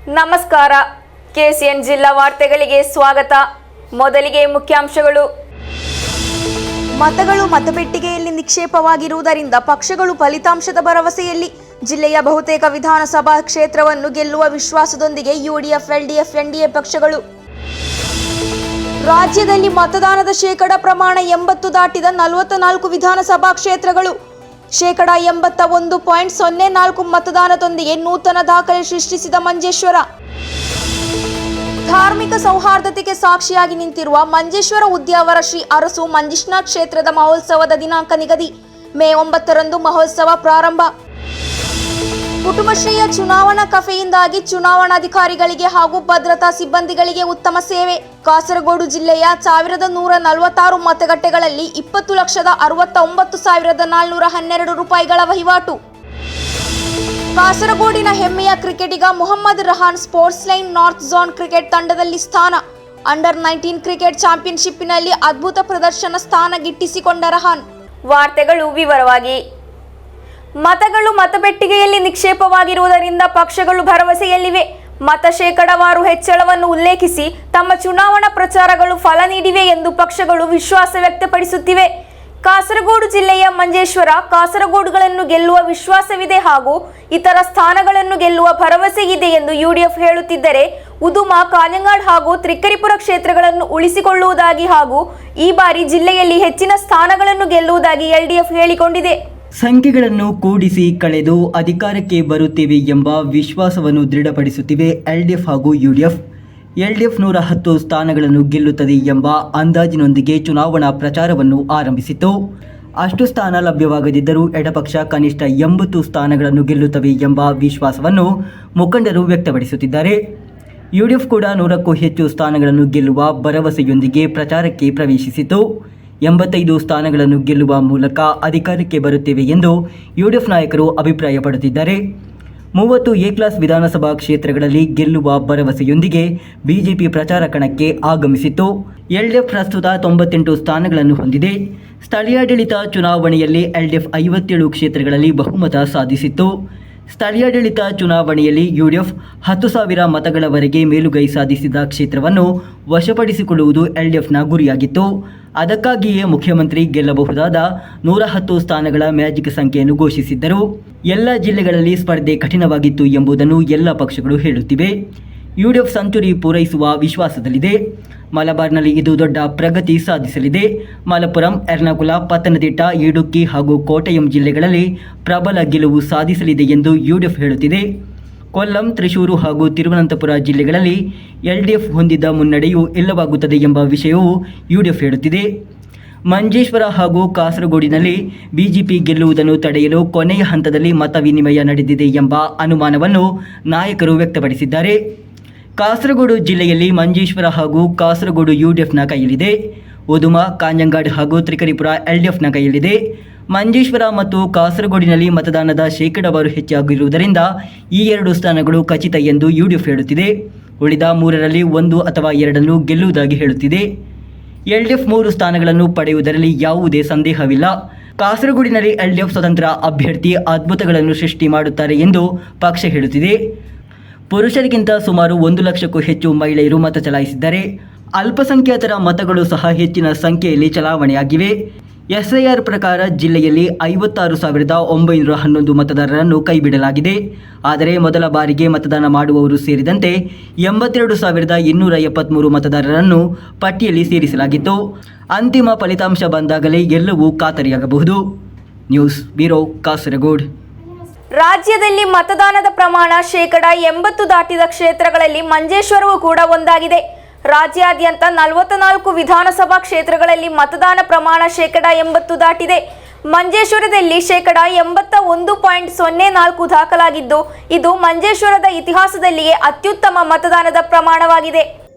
ನಮಸ್ಕಾರ. ಕೆಸಿಎನ್ ಜಿಲ್ಲಾ ವಾರ್ತೆಗಳಿಗೆ ಸ್ವಾಗತ. ಮೊದಲಿಗೆ ಮುಖ್ಯಾಂಶಗಳು. ಮತಗಳು ಮತಪೆಟ್ಟಿಗೆಯಲ್ಲಿ ನಿಕ್ಷೇಪವಾಗಿರುವುದರಿಂದ ಪಕ್ಷಗಳು ಫಲಿತಾಂಶದ ಭರವಸೆಯಲ್ಲಿ. ಜಿಲ್ಲೆಯ ಬಹುತೇಕ ವಿಧಾನಸಭಾ ಕ್ಷೇತ್ರವನ್ನು ಗೆಲ್ಲುವ ವಿಶ್ವಾಸದೊಂದಿಗೆ ಯುಡಿಎಫ್, ಎಲ್ಡಿಎಫ್, ಎನ್ಡಿಎ ಪಕ್ಷಗಳು. ರಾಜ್ಯದಲ್ಲಿ ಮತದಾನದ ಶೇಕಡ ಪ್ರಮಾಣ 80 ದಾಟಿದ 44 ವಿಧಾನಸಭಾ ಕ್ಷೇತ್ರಗಳು. ಶೇಕಡ 81.04 ಮತದಾನದೊಂದಿಗೆ ನೂತನ ದಾಖಲೆ ಸೃಷ್ಟಿಸಿದ ಮಂಜೇಶ್ವರ. ಧಾರ್ಮಿಕ ಸೌಹಾರ್ದತೆಗೆ ಸಾಕ್ಷಿಯಾಗಿ ನಿಂತಿರುವ ಮಂಜೇಶ್ವರ ಉದ್ಯಾವರ ಶ್ರೀ ಅರಸು ಮಂಜುನಾಥ ಕ್ಷೇತ್ರದ ಮಹೋತ್ಸವದ ದಿನಾಂಕ ನಿಗದಿ. ಮೇ 9ರಂದು ಮಹೋತ್ಸವ ಪ್ರಾರಂಭ. ಕುಟುಂಬಶ್ರೀಯ ಚುನಾವಣಾ ಕಫೆಯಿಂದಾಗಿ ಚುನಾವಣಾಧಿಕಾರಿಗಳಿಗೆ ಹಾಗೂ ಭದ್ರತಾ ಸಿಬ್ಬಂದಿಗಳಿಗೆ ಉತ್ತಮ ಸೇವೆ. ಕಾಸರಗೋಡು ಜಿಲ್ಲೆಯ 1146 ಮತಗಟ್ಟೆಗಳಲ್ಲಿ 20,69,412 ರೂಪಾಯಿಗಳ ವಹಿವಾಟು. ಕಾಸರಗೋಡಿನ ಹೆಮ್ಮೆಯ ಕ್ರಿಕೆಟಿಗ Mohammed Rahan Sports Line North Zone cricket ತಂಡದಲ್ಲಿ ಸ್ಥಾನ. ಅಂಡರ್ 19 ಕ್ರಿಕೆಟ್ ಚಾಂಪಿಯನ್ಶಿಪ್ನಲ್ಲಿ ಅದ್ಭುತ ಪ್ರದರ್ಶನ ಸ್ಥಾನ ಗಿಟ್ಟಿಸಿಕೊಂಡ ರಹಾನ್. ವಾರ್ತೆಗಳು ವಿವರವಾಗಿ. ಮತಗಳು ಮತಪೆಟ್ಟಿಗೆಯಲ್ಲಿ ನಿಕ್ಷೇಪವಾಗಿರುವುದರಿಂದ ಪಕ್ಷಗಳು ಭರವಸೆಯಲ್ಲಿವೆ. ಮತ ಶೇಕಡಾವಾರು ಹೆಚ್ಚಳವನ್ನು ಉಲ್ಲೇಖಿಸಿ ತಮ್ಮ ಚುನಾವಣಾ ಪ್ರಚಾರಗಳು ಫಲ ನೀಡಿವೆ ಎಂದು ಪಕ್ಷಗಳು ವಿಶ್ವಾಸ ವ್ಯಕ್ತಪಡಿಸುತ್ತಿವೆ. ಕಾಸರಗೋಡು ಜಿಲ್ಲೆಯ ಮಂಜೇಶ್ವರ, ಕಾಸರಗೋಡುಗಳನ್ನು ಗೆಲ್ಲುವ ವಿಶ್ವಾಸವಿದೆ ಹಾಗೂ ಇತರ ಸ್ಥಾನಗಳನ್ನು ಗೆಲ್ಲುವ ಭರವಸೆ ಇದೆ ಎಂದು ಯುಡಿಎಫ್ ಹೇಳುತ್ತಿದ್ದರೆ, ಉದುಮ, ಕಾಂಜಂಗಾಡ್ ಹಾಗೂ ತ್ರಿಕರಿಪುರ ಕ್ಷೇತ್ರಗಳನ್ನು ಉಳಿಸಿಕೊಳ್ಳುವುದಾಗಿ ಹಾಗೂ ಈ ಬಾರಿ ಜಿಲ್ಲೆಯಲ್ಲಿ ಹೆಚ್ಚಿನ ಸ್ಥಾನಗಳನ್ನು ಗೆಲ್ಲುವುದಾಗಿ ಎಲ್ಡಿಎಫ್ ಹೇಳಿಕೊಂಡಿದೆ. ಸಂಖ್ಯೆಗಳನ್ನು ಕೂಡಿಸಿ ಕಳೆದು ಅಧಿಕಾರಕ್ಕೆ ಬರುತ್ತೇವೆ ಎಂಬ ವಿಶ್ವಾಸವನ್ನು ದೃಢಪಡಿಸುತ್ತಿವೆ ಎಲ್ಡಿಎಫ್ ಹಾಗೂ ಯುಡಿಎಫ್. ಎಲ್ಡಿಎಫ್ 110 ಸ್ಥಾನಗಳನ್ನು ಗೆಲ್ಲುತ್ತದೆ ಎಂಬ ಅಂದಾಜಿನೊಂದಿಗೆ ಚುನಾವಣಾ ಪ್ರಚಾರವನ್ನು ಆರಂಭಿಸಿತ್ತು. ಅಷ್ಟು ಸ್ಥಾನ ಲಭ್ಯವಾಗದಿದ್ದರೂ ಎಡಪಕ್ಷ ಕನಿಷ್ಠ 80 ಸ್ಥಾನಗಳನ್ನು ಗೆಲ್ಲುತ್ತವೆ ಎಂಬ ವಿಶ್ವಾಸವನ್ನು ಮುಖಂಡರು ವ್ಯಕ್ತಪಡಿಸುತ್ತಿದ್ದಾರೆ. ಯುಡಿಎಫ್ ಕೂಡ 100ಕ್ಕೂ ಹೆಚ್ಚು ಸ್ಥಾನಗಳನ್ನು ಗೆಲ್ಲುವ ಭರವಸೆಯೊಂದಿಗೆ ಪ್ರಚಾರಕ್ಕೆ ಪ್ರವೇಶಿಸಿತು. 85 ಸ್ಥಾನಗಳನ್ನು ಗೆಲ್ಲುವ ಮೂಲಕ ಅಧಿಕಾರಕ್ಕೆ ಬರುತ್ತೇವೆ ಎಂದು ಯುಡಿಎಫ್ ನಾಯಕರು ಅಭಿಪ್ರಾಯಪಡುತ್ತಿದ್ದಾರೆ. 30 ಎ ಕ್ಲಾಸ್ ವಿಧಾನಸಭಾ ಕ್ಷೇತ್ರಗಳಲ್ಲಿ ಗೆಲ್ಲುವ ಭರವಸೆಯೊಂದಿಗೆ ಬಿಜೆಪಿ ಪ್ರಚಾರ ಕಣಕ್ಕೆ ಆಗಮಿಸಿತ್ತು. ಎಲ್ಡಿಎಫ್ ಪ್ರಸ್ತುತ 98 ಸ್ಥಾನಗಳನ್ನು ಹೊಂದಿದೆ. ಸ್ಥಳೀಯಾಡಳಿತ ಚುನಾವಣೆಯಲ್ಲಿ ಎಲ್ಡಿಎಫ್ 57 ಕ್ಷೇತ್ರಗಳಲ್ಲಿ ಬಹುಮತ ಸಾಧಿಸಿತ್ತು. ಸ್ಥಳೀಯಾಡಳಿತ ಚುನಾವಣೆಯಲ್ಲಿ ಯುಡಿಎಫ್ 10,000 ಮತಗಳವರೆಗೆ ಮೇಲುಗೈ ಸಾಧಿಸಿದ ಕ್ಷೇತ್ರವನ್ನು ವಶಪಡಿಸಿಕೊಳ್ಳುವುದು ಎಲ್ಡಿಎಫ್ನ ಗುರಿಯಾಗಿತ್ತು. ಅದಕ್ಕಾಗಿಯೇ ಮುಖ್ಯಮಂತ್ರಿ ಗೆಲ್ಲಬಹುದಾದ 110 ಸ್ಥಾನಗಳ ಮ್ಯಾಜಿಕ್ ಸಂಖ್ಯೆಯನ್ನು ಘೋಷಿಸಿದ್ದರು. ಎಲ್ಲ ಜಿಲ್ಲೆಗಳಲ್ಲಿ ಸ್ಪರ್ಧೆ ಕಠಿಣವಾಗಿತ್ತು ಎಂಬುದನ್ನು ಎಲ್ಲ ಪಕ್ಷಗಳು ಹೇಳುತ್ತಿವೆ. ಯುಡಿಎಫ್ ಸೆಂಚುರಿ ಪೂರೈಸುವ ವಿಶ್ವಾಸದಲ್ಲಿದೆ. ಮಲಬಾರ್ನಲ್ಲಿ ಇದು ದೊಡ್ಡ ಪ್ರಗತಿ ಸಾಧಿಸಲಿದೆ. ಮಲಪ್ಪುರಂ, ಎರ್ನಾಕುಲ, ಪತ್ತನತಿಟ್ಟ, ಇಡುಕ್ಕಿ ಹಾಗೂ ಕೋಟಯಂ ಜಿಲ್ಲೆಗಳಲ್ಲಿ ಪ್ರಬಲ ಗೆಲುವು ಸಾಧಿಸಲಿದೆ ಎಂದು ಯುಡಿಎಫ್ ಹೇಳುತ್ತಿದೆ. ಕೊಲ್ಲಂ, ತ್ರಿಶೂರು ಹಾಗೂ ತಿರುವನಂತಪುರ ಜಿಲ್ಲೆಗಳಲ್ಲಿ ಎಲ್ಡಿಎಫ್ ಹೊಂದಿದ್ದ ಮುನ್ನಡೆಯು ಇಲ್ಲವಾಗುತ್ತದೆ ಎಂಬ ವಿಷಯವು ಯುಡಿಎಫ್ ಹೇಳುತ್ತಿದೆ. ಮಂಜೇಶ್ವರ ಹಾಗೂ ಕಾಸರಗೋಡಿನಲ್ಲಿ ಬಿಜೆಪಿ ಗೆಲ್ಲುವುದನ್ನು ತಡೆಯಲು ಕೊನೆಯ ಹಂತದಲ್ಲಿ ಮತ ವಿನಿಮಯ ನಡೆದಿದೆ ಎಂಬ ಅನುಮಾನವನ್ನು ನಾಯಕರು ವ್ಯಕ್ತಪಡಿಸಿದ್ದಾರೆ. ಕಾಸರಗೋಡು ಜಿಲ್ಲೆಯಲ್ಲಿ ಮಂಜೇಶ್ವರ ಹಾಗೂ ಕಾಸರಗೋಡು ಯುಡಿಎಫ್ನ ಕೈಯಲ್ಲಿದೆ. ಉದುಮ, ಕಾಂಜಂಗಾಡ್ ಹಾಗೂ ತ್ರಿಕರಿಪುರ ಎಲ್ಡಿಎಫ್ನ ಕೈಯಲ್ಲಿದೆ. ಮಂಜೇಶ್ವರ ಮತ್ತು ಕಾಸರಗೋಡಿನಲ್ಲಿ ಮತದಾನದ ಶೇಕಡಾವಾರು ಹೆಚ್ಚಾಗಿರುವುದರಿಂದ ಈ 2 ಸ್ಥಾನಗಳು ಖಚಿತ ಎಂದು ಯುಡಿಎಫ್ ಹೇಳುತ್ತಿದೆ. ಉಳಿದ 3ರಲ್ಲಿ 1 ಅಥವಾ 2 ಗೆಲ್ಲುವುದಾಗಿ ಹೇಳುತ್ತಿದೆ. ಎಲ್ಡಿಎಫ್ 3 ಸ್ಥಾನಗಳನ್ನು ಪಡೆಯುವುದರಲ್ಲಿ ಯಾವುದೇ ಸಂದೇಹವಿಲ್ಲ. ಕಾಸರಗೋಡಿನಲ್ಲಿ ಎಲ್ಡಿಎಫ್ ಸ್ವತಂತ್ರ ಅಭ್ಯರ್ಥಿ ಅದ್ಭುತಗಳನ್ನು ಸೃಷ್ಟಿ ಮಾಡುತ್ತಾರೆ ಎಂದು ಪಕ್ಷ ಹೇಳುತ್ತಿದೆ. ಪುರುಷರಿಗಿಂತ ಸುಮಾರು 1 ಲಕ್ಷಕ್ಕೂ ಹೆಚ್ಚು ಮಹಿಳೆಯರು ಮತ ಚಲಾಯಿಸಿದ್ದಾರೆ. ಅಲ್ಪಸಂಖ್ಯಾತರ ಮತಗಳು ಸಹ ಹೆಚ್ಚಿನ ಸಂಖ್ಯೆಯಲ್ಲಿ ಚಲಾವಣೆಯಾಗಿವೆ. ಎಸ್ಐಆರ್ ಪ್ರಕಾರ ಜಿಲ್ಲೆಯಲ್ಲಿ 56,911 ಮತದಾರರನ್ನು ಕೈಬಿಡಲಾಗಿದೆ. ಆದರೆ ಮೊದಲ ಬಾರಿಗೆ ಮತದಾನ ಮಾಡುವವರು ಸೇರಿದಂತೆ 82,273 ಮತದಾರರನ್ನು ಪಟ್ಟಿಯಲ್ಲಿ ಸೇರಿಸಲಾಗಿತ್ತು. ಅಂತಿಮ ಫಲಿತಾಂಶ ಬಂದಾಗಲೇ ಎಲ್ಲವೂ ಖಾತರಿಯಾಗಬಹುದು. News bureau, Kasaragod. ರಾಜ್ಯದಲ್ಲಿ ಮತದಾನದ ಪ್ರಮಾಣ ಶೇಕಡ 80 ದಾಟಿದ ಕ್ಷೇತ್ರಗಳಲ್ಲಿ ಮಂಜೇಶ್ವರವೂ ಕೂಡ ಒಂದಾಗಿದೆ. ರಾಜ್ಯಾದ್ಯಂತ 44 ವಿಧಾನಸಭಾ ಕ್ಷೇತ್ರಗಳಲ್ಲಿ ಮತದಾನ ಪ್ರಮಾಣ ಶೇಕಡ 80 ದಾಟಿದೆ. ಮಂಜೇಶ್ವರದಲ್ಲಿ ಶೇಕಡ 81.04 ದಾಖಲಾಗಿದ್ದು, ಇದು ಮಂಜೇಶ್ವರದ ಇತಿಹಾಸದಲ್ಲಿಯೇ ಅತ್ಯುತ್ತಮ ಮತದಾನದ ಪ್ರಮಾಣವಾಗಿದೆ.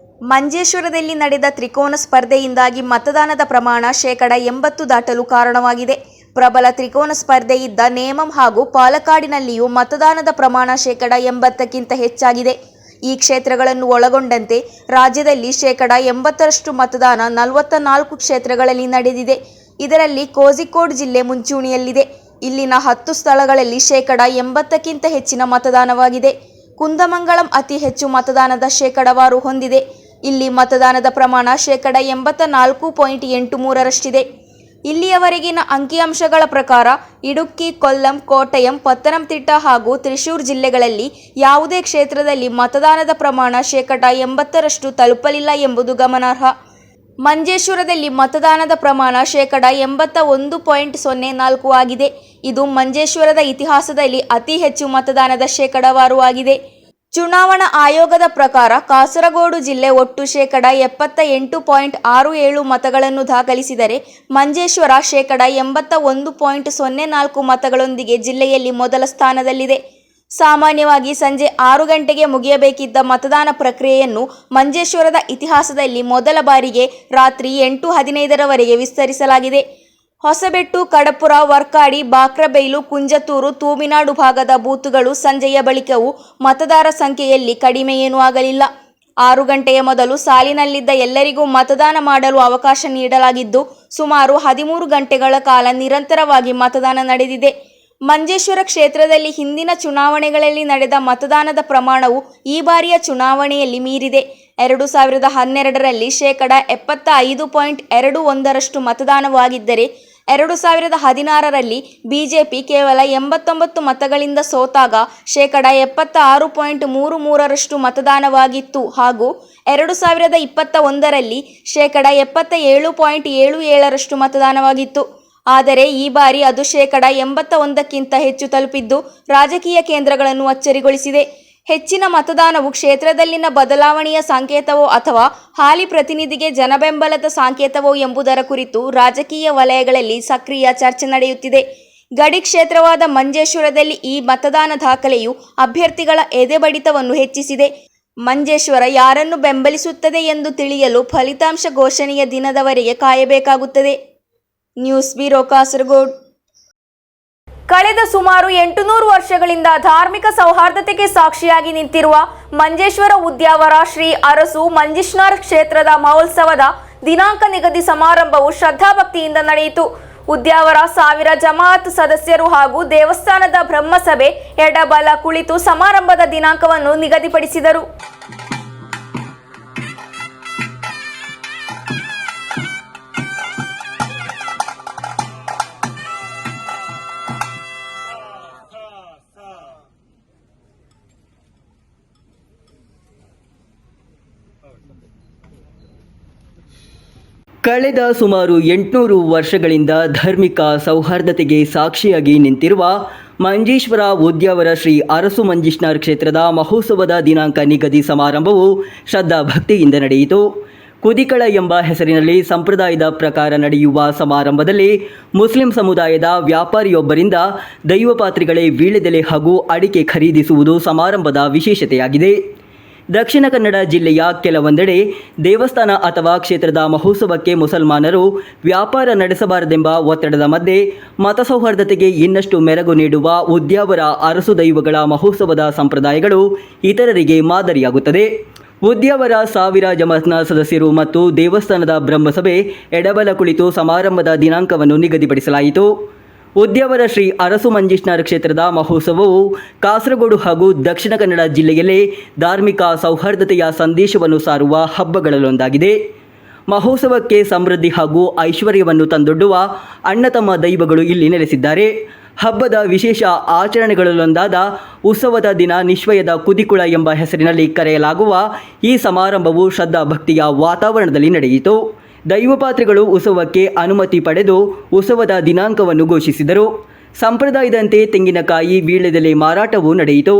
ಮಂಜೇಶ್ವರದಲ್ಲಿ ನಡೆದ ತ್ರಿಕೋನ ಸ್ಪರ್ಧೆಯಿಂದಾಗಿ ಮತದಾನದ ಪ್ರಮಾಣ ಶೇಕಡ 80 ದಾಟಲು ಕಾರಣವಾಗಿದೆ. ಪ್ರಬಲ ತ್ರಿಕೋನ ಸ್ಪರ್ಧೆ ಇದ್ದ ನೇಮಂ ಹಾಗೂ ಪಾಲಕ್ಕಾಡಿನಲ್ಲಿಯೂ ಮತದಾನದ ಪ್ರಮಾಣ ಶೇಕಡ 80ಕ್ಕಿಂತ ಹೆಚ್ಚಾಗಿದೆ. ಈ ಕ್ಷೇತ್ರಗಳನ್ನು ಒಳಗೊಂಡಂತೆ ರಾಜ್ಯದಲ್ಲಿ ಶೇಕಡ 80ರಷ್ಟು ಮತದಾನ 44 ಕ್ಷೇತ್ರಗಳಲ್ಲಿ ನಡೆದಿದೆ. ಇದರಲ್ಲಿ ಕೋಝಿಕೋಡ್ ಜಿಲ್ಲೆ ಮುಂಚೂಣಿಯಲ್ಲಿದೆ. ಇಲ್ಲಿನ 10 ಸ್ಥಳಗಳಲ್ಲಿ ಶೇಕಡ 80ಕ್ಕಿಂತ ಹೆಚ್ಚಿನ ಮತದಾನವಾಗಿದೆ. ಕುಂದಮಂಗಲಂ ಅತಿ ಹೆಚ್ಚು ಮತದಾನದ ಶೇಕಡಾವಾರು ಹೊಂದಿದೆ. ಇಲ್ಲಿ ಮತದಾನದ ಪ್ರಮಾಣ 84.83%ರಷ್ಟಿದೆ. ಇಲ್ಲಿಯವರೆಗಿನ ಅಂಕಿಅಂಶಗಳ ಪ್ರಕಾರ ಇಡುಕ್ಕಿ, ಕೊಲ್ಲಂ, ಕೋಟ್ಟಯಂ, ಪತ್ತನಂತಿಟ್ಟ ಹಾಗೂ ತ್ರಿಶೂರ್ ಜಿಲ್ಲೆಗಳಲ್ಲಿ ಯಾವುದೇ ಕ್ಷೇತ್ರದಲ್ಲಿ ಮತದಾನದ ಪ್ರಮಾಣ 80% ತಲುಪಲಿಲ್ಲ ಎಂಬುದು ಗಮನಾರ್ಹ. ಮಂಜೇಶ್ವರದಲ್ಲಿ ಮತದಾನದ ಪ್ರಮಾಣ 81.04 ಆಗಿದೆ. ಇದು ಮಂಜೇಶ್ವರದ ಇತಿಹಾಸದಲ್ಲಿ ಅತಿ ಹೆಚ್ಚು ಮತದಾನದ ಶೇಕಡಾವಾರು ಆಗಿದೆ. ಚುನಾವಣಾ ಆಯೋಗದ ಪ್ರಕಾರ ಕಾಸರಗೋಡು ಜಿಲ್ಲೆ ಒಟ್ಟು 78.67 ಮತಗಳನ್ನು ದಾಖಲಿಸಿದರೆ ಮಂಜೇಶ್ವರ 81.04 ಮತಗಳೊಂದಿಗೆ ಜಿಲ್ಲೆಯಲ್ಲಿ ಮೊದಲ ಸ್ಥಾನದಲ್ಲಿದೆ. ಸಾಮಾನ್ಯವಾಗಿ ಸಂಜೆ 6 ಗಂಟೆಗೆ ಮುಗಿಯಬೇಕಿದ್ದ ಮತದಾನ ಪ್ರಕ್ರಿಯೆಯನ್ನು ಮಂಜೇಶ್ವರದ ಇತಿಹಾಸದಲ್ಲಿ ಮೊದಲ ಬಾರಿಗೆ ರಾತ್ರಿ 8:15ರವರೆಗೆ ವಿಸ್ತರಿಸಲಾಗಿದೆ. ಹೊಸಬೆಟ್ಟು, ಕಡಪುರ, ವರ್ಕಾಡಿ, ಬಾಕ್ರಬೈಲು, ಕುಂಜತೂರು, ತೂಮಿನಾಡು ಭಾಗದ ಬೂತುಗಳು ಸಂಜೆಯ ಬಳಿಕವೂ ಮತದಾರ ಸಂಖ್ಯೆಯಲ್ಲಿ ಕಡಿಮೆಯೇನೂ ಆಗಲಿಲ್ಲ. 6 ಗಂಟೆಯ ಮೊದಲು ಸಾಲಿನಲ್ಲಿದ್ದ ಎಲ್ಲರಿಗೂ ಮತದಾನ ಮಾಡಲು ಅವಕಾಶ ನೀಡಲಾಗಿದ್ದು, ಸುಮಾರು 13 ಗಂಟೆಗಳ ಕಾಲ ನಿರಂತರವಾಗಿ ಮತದಾನ ನಡೆದಿದೆ. ಮಂಜೇಶ್ವರ ಕ್ಷೇತ್ರದಲ್ಲಿ ಹಿಂದಿನ ಚುನಾವಣೆಗಳಲ್ಲಿ ನಡೆದ ಮತದಾನದ ಪ್ರಮಾಣವು ಈ ಬಾರಿಯ ಚುನಾವಣೆಯಲ್ಲಿ ಮೀರಿದೆ. 2012ರಲ್ಲಿ 75.21% ಮತದಾನವಾಗಿದ್ದರೆ 2016ರಲ್ಲಿ ಬಿಜೆಪಿ ಕೇವಲ 89 ಮತಗಳಿಂದ ಸೋತಾಗ 76.33% ಮತದಾನವಾಗಿತ್ತು ಹಾಗೂ 2021ರಲ್ಲಿ 77.77% ಮತದಾನವಾಗಿತ್ತು. ಆದರೆ ಈ ಬಾರಿ ಅದು 81ಕ್ಕಿಂತ ಹೆಚ್ಚು ತಲುಪಿದ್ದು ರಾಜಕೀಯ ಕೇಂದ್ರಗಳನ್ನು ಅಚ್ಚರಿಗೊಳಿಸಿದೆ. ಹೆಚ್ಚಿನ ಮತದಾನವು ಕ್ಷೇತ್ರದಲ್ಲಿನ ಬದಲಾವಣೆಯ ಸಂಕೇತವೋ ಅಥವಾ ಹಾಲಿ ಪ್ರತಿನಿಧಿಗೆ ಜನಬೆಂಬಲದ ಸಂಕೇತವೋ ಎಂಬುದರ ಕುರಿತು ರಾಜಕೀಯ ವಲಯಗಳಲ್ಲಿ ಸಕ್ರಿಯ ಚರ್ಚೆ ನಡೆಯುತ್ತಿದೆ. ಗಡಿ ಕ್ಷೇತ್ರವಾದ ಮಂಜೇಶ್ವರದಲ್ಲಿ ಈ ಮತದಾನ ದಾಖಲೆಯು ಅಭ್ಯರ್ಥಿಗಳ ಎದೆಬಡಿತವನ್ನು ಹೆಚ್ಚಿಸಿದೆ. ಮಂಜೇಶ್ವರ ಯಾರನ್ನು ಬೆಂಬಲಿಸುತ್ತದೆ ಎಂದು ತಿಳಿಯಲು ಫಲಿತಾಂಶ ಘೋಷಣೆಯ ದಿನದವರೆಗೆ ಕಾಯಬೇಕಾಗುತ್ತದೆ. News bureau, Kasaragod. ಕಳೆದ ಸುಮಾರು 800 ವರ್ಷಗಳಿಂದ ಧಾರ್ಮಿಕ ಸೌಹಾರ್ದತೆಗೆ ಸಾಕ್ಷಿಯಾಗಿ ನಿಂತಿರುವ ಮಂಜೇಶ್ವರ ಉದ್ಯಾವರ ಶ್ರೀ ಅರಸು ಮಂಜೀಶ್ವರ ಕ್ಷೇತ್ರದ ಮಹೋತ್ಸವದ ದಿನಾಂಕ ನಿಗದಿ ಸಮಾರಂಭವು ಶ್ರದ್ಧಾಭಕ್ತಿಯಿಂದ ನಡೆಯಿತು. ಉದ್ಯಾವರ 1000 ಜಮಾಅತ್ ಸದಸ್ಯರು ಹಾಗೂ ದೇವಸ್ಥಾನದ ಬ್ರಹ್ಮಸಭೆ ಎಡಬಲ ಕುಳಿತು ಸಮಾರಂಭದ ದಿನಾಂಕವನ್ನು ನಿಗದಿಪಡಿಸಿದರು. ಕಳೆದ ಸುಮಾರು 800 ವರ್ಷಗಳಿಂದ ಧಾರ್ಮಿಕ ಸೌಹಾರ್ದತೆಗೆ ಸಾಕ್ಷಿಯಾಗಿ ನಿಂತಿರುವ ಮಂಜೇಶ್ವರ ಉದ್ಯಾವರ ಶ್ರೀ ಅರಸು ಮಂಜೀಶ್ವರ ಕ್ಷೇತ್ರದ ಮಹೋತ್ಸವದ ದಿನಾಂಕ ನಿಗದಿ ಸಮಾರಂಭವು ಶ್ರದ್ಧಾಭಕ್ತಿಯಿಂದ ನಡೆಯಿತು. ಕುದಿಕಳ ಎಂಬ ಹೆಸರಿನಲ್ಲಿ ಸಂಪ್ರದಾಯದ ಪ್ರಕಾರ ನಡೆಯುವ ಸಮಾರಂಭದಲ್ಲಿ ಮುಸ್ಲಿಂ ಸಮುದಾಯದ ವ್ಯಾಪಾರಿಯೊಬ್ಬರಿಂದ ದೈವಪಾತ್ರಿಗಳೇ ವೀಳ್ಯದೆಲೆ ಹಾಗೂ ಅಡಿಕೆ ಖರೀದಿಸುವುದು ಸಮಾರಂಭದ ವಿಶೇಷತೆಯಾಗಿದೆ. ದಕ್ಷಿಣ ಕನ್ನಡ ಜಿಲ್ಲೆಯ ಕೆಲವೊಂದೆಡೆ ದೇವಸ್ಥಾನ ಅಥವಾ ಕ್ಷೇತ್ರದ ಮಹೋತ್ಸವಕ್ಕೆ ಮುಸಲ್ಮಾನರು ವ್ಯಾಪಾರ ನಡೆಸಬಾರದೆಂಬ ಒತ್ತಡದ ಮಧ್ಯೆ ಮತ ಸೌಹಾರ್ದತೆಗೆ ಇನ್ನಷ್ಟು ಮೆರುಗು ನೀಡುವ ಉದ್ಯಾವರ ಅರಸು ದೈವಗಳ ಮಹೋತ್ಸವದ ಸಂಪ್ರದಾಯಗಳು ಇತರರಿಗೆ ಮಾದರಿಯಾಗುತ್ತದೆ. ಉದ್ಯಾವರ 1000 ಜಮಾತ್ನ ಸದಸ್ಯರು ಮತ್ತು ದೇವಸ್ಥಾನದ ಬ್ರಹ್ಮಸಭೆ ಎಡಬಲ ಕುಳಿತು ಸಮಾರಂಭದ ದಿನಾಂಕವನ್ನು ನಿಗದಿಪಡಿಸಲಾಯಿತು. ಉದ್ಯಾವರ ಶ್ರೀ ಅರಸು ಮಂಜೀಶ್ವರ ಕ್ಷೇತ್ರದ ಮಹೋತ್ಸವವು ಕಾಸರಗೋಡು ಹಾಗೂ ದಕ್ಷಿಣ ಕನ್ನಡ ಜಿಲ್ಲೆಯಲ್ಲೇ ಧಾರ್ಮಿಕ ಸೌಹಾರ್ದತೆಯ ಸಂದೇಶವನ್ನು ಸಾರುವ ಹಬ್ಬಗಳಲ್ಲೊಂದಾಗಿದೆ. ಮಹೋತ್ಸವಕ್ಕೆ ಸಮೃದ್ಧಿ ಹಾಗೂ ಐಶ್ವರ್ಯವನ್ನು ತಂದೊಡ್ಡುವ ಅಣ್ಣ ತಮ್ಮ ದೈವಗಳು ಇಲ್ಲಿ ನೆಲೆಸಿದ್ದಾರೆ. ಹಬ್ಬದ ವಿಶೇಷ ಆಚರಣೆಗಳಲ್ಲೊಂದಾದ ಉತ್ಸವದ ದಿನ ನಿಶ್ವಯದ ಕುದಿಕುಳ ಎಂಬ ಹೆಸರಿನಲ್ಲಿ ಕರೆಯಲಾಗುವ ಈ ಸಮಾರಂಭವು ಶ್ರದ್ಧಾಭಕ್ತಿಯ ವಾತಾವರಣದಲ್ಲಿ ನಡೆಯಿತು. ದೈವಪಾತ್ರಿಗಳು ಉತ್ಸವಕ್ಕೆ ಅನುಮತಿ ಪಡೆದು ಉತ್ಸವದ ದಿನಾಂಕವನ್ನು ಘೋಷಿಸಿದರು. ಸಂಪ್ರದಾಯದಂತೆ ತೆಂಗಿನಕಾಯಿ, ವೀಳ್ಯದೆಲೆ ಮಾರಾಟವೂ ನಡೆಯಿತು.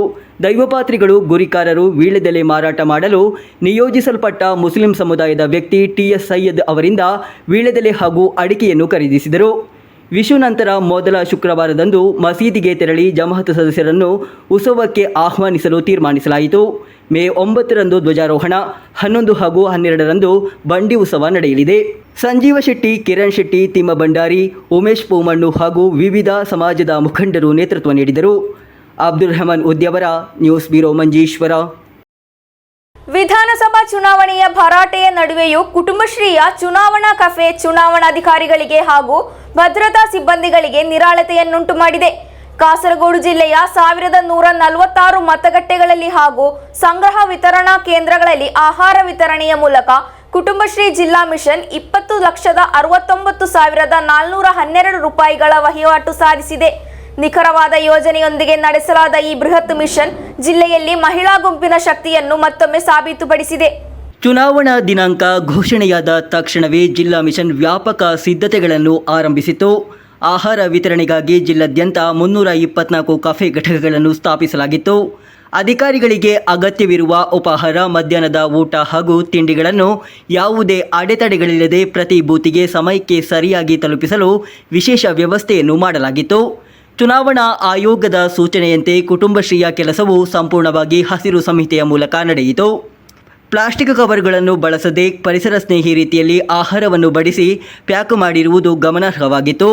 ದೈವಪಾತ್ರಿಗಳು, ಗುರಿಕಾರರು ವೀಳ್ಯದೆಲೆ ಮಾರಾಟ ಮಾಡಲು ನಿಯೋಜಿಸಲ್ಪಟ್ಟ ಮುಸ್ಲಿಂ ಸಮುದಾಯದ ವ್ಯಕ್ತಿ ಟಿ.ಎಸ್. ಸೈಯದ್ ಅವರಿಂದ ವೀಳ್ಯದೆಲೆ ಹಾಗೂ ಅಡಿಕೆಯನ್ನು ಖರೀದಿಸಿದರು. ವಿಷು ನಂತರ ಮೊದಲ ಶುಕ್ರವಾರದಂದು ಮಸೀದಿಗೆ ತೆರಳಿ ಜಮಾಅತ್ ಸದಸ್ಯರನ್ನು ಉತ್ಸವಕ್ಕೆ ಆಹ್ವಾನಿಸಲು ತೀರ್ಮಾನಿಸಲಾಯಿತು. ಮೇ 9ರಂದು ಧ್ವಜಾರೋಹಣ, 11 ಹಾಗೂ 12ರಂದು ಬಂಡಿ ಉತ್ಸವ ನಡೆಯಲಿದೆ. ಸಂಜೀವ ಶೆಟ್ಟಿ, ಕಿರಣ್ ಶೆಟ್ಟಿ, ತಿಮ್ಮ ಭಂಡಾರಿ, ಉಮೇಶ್ ಪೂಮಣ್ಣು ಹಾಗೂ ವಿವಿಧ ಸಮಾಜದ ಮುಖಂಡರು ನೇತೃತ್ವ ನೀಡಿದರು. Abdul Rehman Udyavar, news bureau, Manjeshwar. ವಿಧಾನಸಭಾ ಚುನಾವಣೆಯ ಭರಾಟೆಯ ನಡುವೆಯೂ ಕುಟುಂಬಶ್ರೀಯ ಚುನಾವಣಾ ಕಫೆ ಚುನಾವಣಾಧಿಕಾರಿಗಳಿಗೆ ಹಾಗೂ ಭದ್ರತಾ ಸಿಬ್ಬಂದಿಗಳಿಗೆ ನಿರಾಳತೆಯನ್ನುಂಟು ಮಾಡಿದೆ. ಕಾಸರಗೋಡು ಜಿಲ್ಲೆಯ 1146 ಮತಗಟ್ಟೆಗಳಲ್ಲಿ ಹಾಗೂ ಸಂಗ್ರಹ ವಿತರಣಾ ಕೇಂದ್ರಗಳಲ್ಲಿ ಆಹಾರ ವಿತರಣೆಯ ಮೂಲಕ ಕುಟುಂಬಶ್ರೀ ಜಿಲ್ಲಾ ಮಿಷನ್ 20,69,412 ರೂಪಾಯಿಗಳ ವಹಿವಾಟು ಸಾಧಿಸಿದೆ. ನಿಖರವಾದ ಯೋಜನೆಯೊಂದಿಗೆ ನಡೆಸಲಾದ ಈ ಬೃಹತ್ ಮಿಷನ್ ಜಿಲ್ಲೆಯಲ್ಲಿ ಮಹಿಳಾ ಗುಂಪಿನ ಶಕ್ತಿಯನ್ನು ಮತ್ತೊಮ್ಮೆ ಸಾಬೀತುಪಡಿಸಿದೆ. ಚುನಾವಣಾ ದಿನಾಂಕ ಘೋಷಣೆಯಾದ ತಕ್ಷಣವೇ ಜಿಲ್ಲಾ ಮಿಷನ್ ವ್ಯಾಪಕ ಸಿದ್ಧತೆಗಳನ್ನು ಆರಂಭಿಸಿತು. ಆಹಾರ ವಿತರಣೆಗಾಗಿ ಜಿಲ್ಲಾದ್ಯಂತ 324 ಕಫೆ ಘಟಕಗಳನ್ನು ಸ್ಥಾಪಿಸಲಾಗಿತ್ತು. ಅಧಿಕಾರಿಗಳಿಗೆ ಅಗತ್ಯವಿರುವ ಉಪಹಾರ, ಮಧ್ಯಾಹ್ನದ ಊಟ ಹಾಗೂ ತಿಂಡಿಗಳನ್ನು ಯಾವುದೇ ಅಡೆತಡೆಗಳಿಲ್ಲದೆ ಪ್ರತಿ ಬೂತಿಗೆ ಸಮಯಕ್ಕೆ ಸರಿಯಾಗಿ ತಲುಪಿಸಲು ವಿಶೇಷ ವ್ಯವಸ್ಥೆಯನ್ನು ಮಾಡಲಾಗಿತ್ತು. ಚುನಾವಣಾ ಆಯೋಗದ ಸೂಚನೆಯಂತೆ ಕುಟುಂಬಶ್ರೀಯ ಕೆಲಸವು ಸಂಪೂರ್ಣವಾಗಿ ಹಸಿರು ಸಂಹಿತೆಯ ಮೂಲಕ ನಡೆಯಿತು. ಪ್ಲಾಸ್ಟಿಕ್ ಕವರ್ಗಳನ್ನು ಬಳಸದೆ ಪರಿಸರ ಸ್ನೇಹಿ ರೀತಿಯಲ್ಲಿ ಆಹಾರವನ್ನು ಬಡಿಸಿ ಪ್ಯಾಕ್ ಮಾಡಿರುವುದು ಗಮನಾರ್ಹವಾಗಿತ್ತು.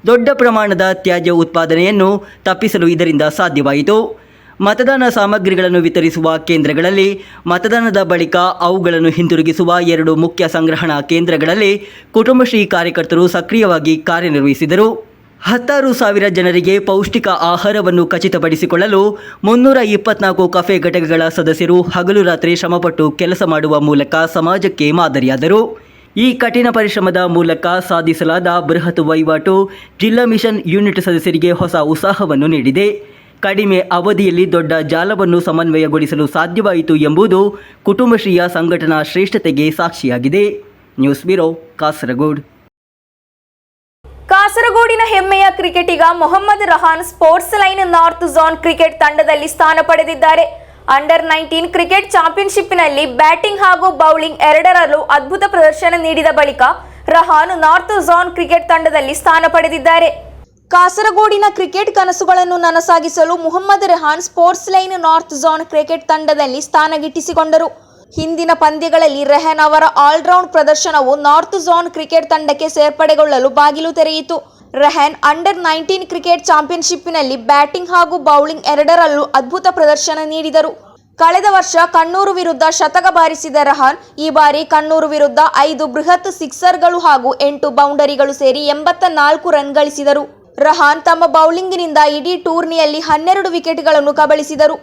ದೊಡ್ಡ ಪ್ರಮಾಣದ ತ್ಯಾಜ್ಯ ಉತ್ಪಾದನೆಯನ್ನು ತಪ್ಪಿಸಲು ಇದರಿಂದ ಸಾಧ್ಯವಾಯಿತು. ಮತದಾನ ಸಾಮಗ್ರಿಗಳನ್ನು ವಿತರಿಸುವ ಕೇಂದ್ರಗಳಲ್ಲಿ ಮತದಾನದ ಬಳಿಕ ಅವುಗಳನ್ನು ಹಿಂತಿರುಗಿಸುವ 2 ಮುಖ್ಯ ಸಂಗ್ರಹಣಾ ಕೇಂದ್ರಗಳಲ್ಲಿ ಕುಟುಂಬಶ್ರೀ ಕಾರ್ಯಕರ್ತರು ಸಕ್ರಿಯವಾಗಿ ಕಾರ್ಯನಿರ್ವಹಿಸಿದರು. 16,000 ಜನರಿಗೆ ಪೌಷ್ಟಿಕ ಆಹಾರವನ್ನು ಖಚಿತಪಡಿಸಿಕೊಳ್ಳಲು 324 ಕಫೆ ಘಟಕಗಳ ಸದಸ್ಯರು ಹಗಲು ರಾತ್ರಿ ಶ್ರಮಪಟ್ಟು ಕೆಲಸ ಮಾಡುವ ಮೂಲಕ ಸಮಾಜಕ್ಕೆ ಮಾದರಿಯಾದರು. ಈ ಕಠಿಣ ಪರಿಶ್ರಮದ ಮೂಲಕ ಸಾಧಿಸಲಾದ ಬೃಹತ್ ವಹಿವಾಟು ಜಿಲ್ಲಾ ಮಿಷನ್ ಯೂನಿಟ್ ಸದಸ್ಯರಿಗೆ ಹೊಸ ಉತ್ಸಾಹವನ್ನು ನೀಡಿದೆ. ಕಡಿಮೆ ಅವಧಿಯಲ್ಲಿ ದೊಡ್ಡ ಜಾಲವನ್ನು ಸಮನ್ವಯಗೊಳಿಸಲು ಸಾಧ್ಯವಾಯಿತು ಎಂಬುದು ಕುಟುಂಬಶ್ರೀಯ ಸಂಘಟನಾ ಶ್ರೇಷ್ಠತೆಗೆ ಸಾಕ್ಷಿಯಾಗಿದೆ. News bureau, Kasaragod. ಕಾಸರಗೋಡಿನ ಹೆಮ್ಮೆಯ ಕ್ರಿಕೆಟಿಗ Mohammed Rahan Sports Line North Zone cricket ತಂಡದಲ್ಲಿ ಸ್ಥಾನ ಪಡೆದಿದ್ದಾರೆ. ಅಂಡರ್-19 ಕ್ರಿಕೆಟ್ ಚಾಂಪಿಯನ್ಶಿಪ್ನಲ್ಲಿ ಬ್ಯಾಟಿಂಗ್ ಹಾಗೂ ಬೌಲಿಂಗ್ ಎರಡರಲ್ಲೂ ಅದ್ಭುತ ಪ್ರದರ್ಶನ ನೀಡಿದ ಬಳಿಕ ರಹಾನ್ ನಾರ್ತ್ ಝೋನ್ ಕ್ರಿಕೆಟ್ ತಂಡದಲ್ಲಿ ಸ್ಥಾನ ಪಡೆದಿದ್ದಾರೆ. ಕಾಸರಗೋಡಿನ ಕ್ರಿಕೆಟ್ ಕನಸುಗಳನ್ನು ನನಸಾಗಿಸಲು Mohammed Rehan Sports Line North Zone cricket ತಂಡದಲ್ಲಿ ಸ್ಥಾನ ಗಿಟ್ಟಿಸಿಕೊಂಡರು. ಹಿಂದಿನ ಪಂದ್ಯಗಳಲ್ಲಿ ರೆಹಾನ್ ಅವರ ಆಲ್ರೌಂಡ್ ಪ್ರದರ್ಶನವು ನಾರ್ತ್ ಝೋನ್ ಕ್ರಿಕೆಟ್ ತಂಡಕ್ಕೆ ಸೇರ್ಪಡೆಗೊಳ್ಳಲು ಬಾಗಿಲು ತೆರೆಯಿತು. ರೆಹಾನ್ ಅಂಡರ್-19 ಕ್ರಿಕೆಟ್ ಚಾಂಪಿಯನ್ಶಿಪ್ನಲ್ಲಿ ಬ್ಯಾಟಿಂಗ್ ಹಾಗೂ ಬೌಲಿಂಗ್ ಎರಡರಲ್ಲೂ ಅದ್ಭುತ ಪ್ರದರ್ಶನ ನೀಡಿದರು. ಕಳೆದ ವರ್ಷ ಕಣ್ಣೂರು ವಿರುದ್ಧ ಶತಕ ಬಾರಿಸಿದ ರಹಾನ್ ಈ ಬಾರಿ ಕಣ್ಣೂರು ವಿರುದ್ಧ 5 ಬೃಹತ್ ಸಿಕ್ಸರ್ಗಳು ಹಾಗೂ 8 ಬೌಂಡರಿಗಳು ಸೇರಿ 84 ರನ್ ಗಳಿಸಿದರು. ರಹಾನ್ ತಮ್ಮ ಬೌಲಿಂಗ್ನಿಂದ ಇಡೀ ಟೂರ್ನಿಯಲ್ಲಿ 12 ವಿಕೆಟ್ಗಳನ್ನು ಕಬಳಿಸಿದರು.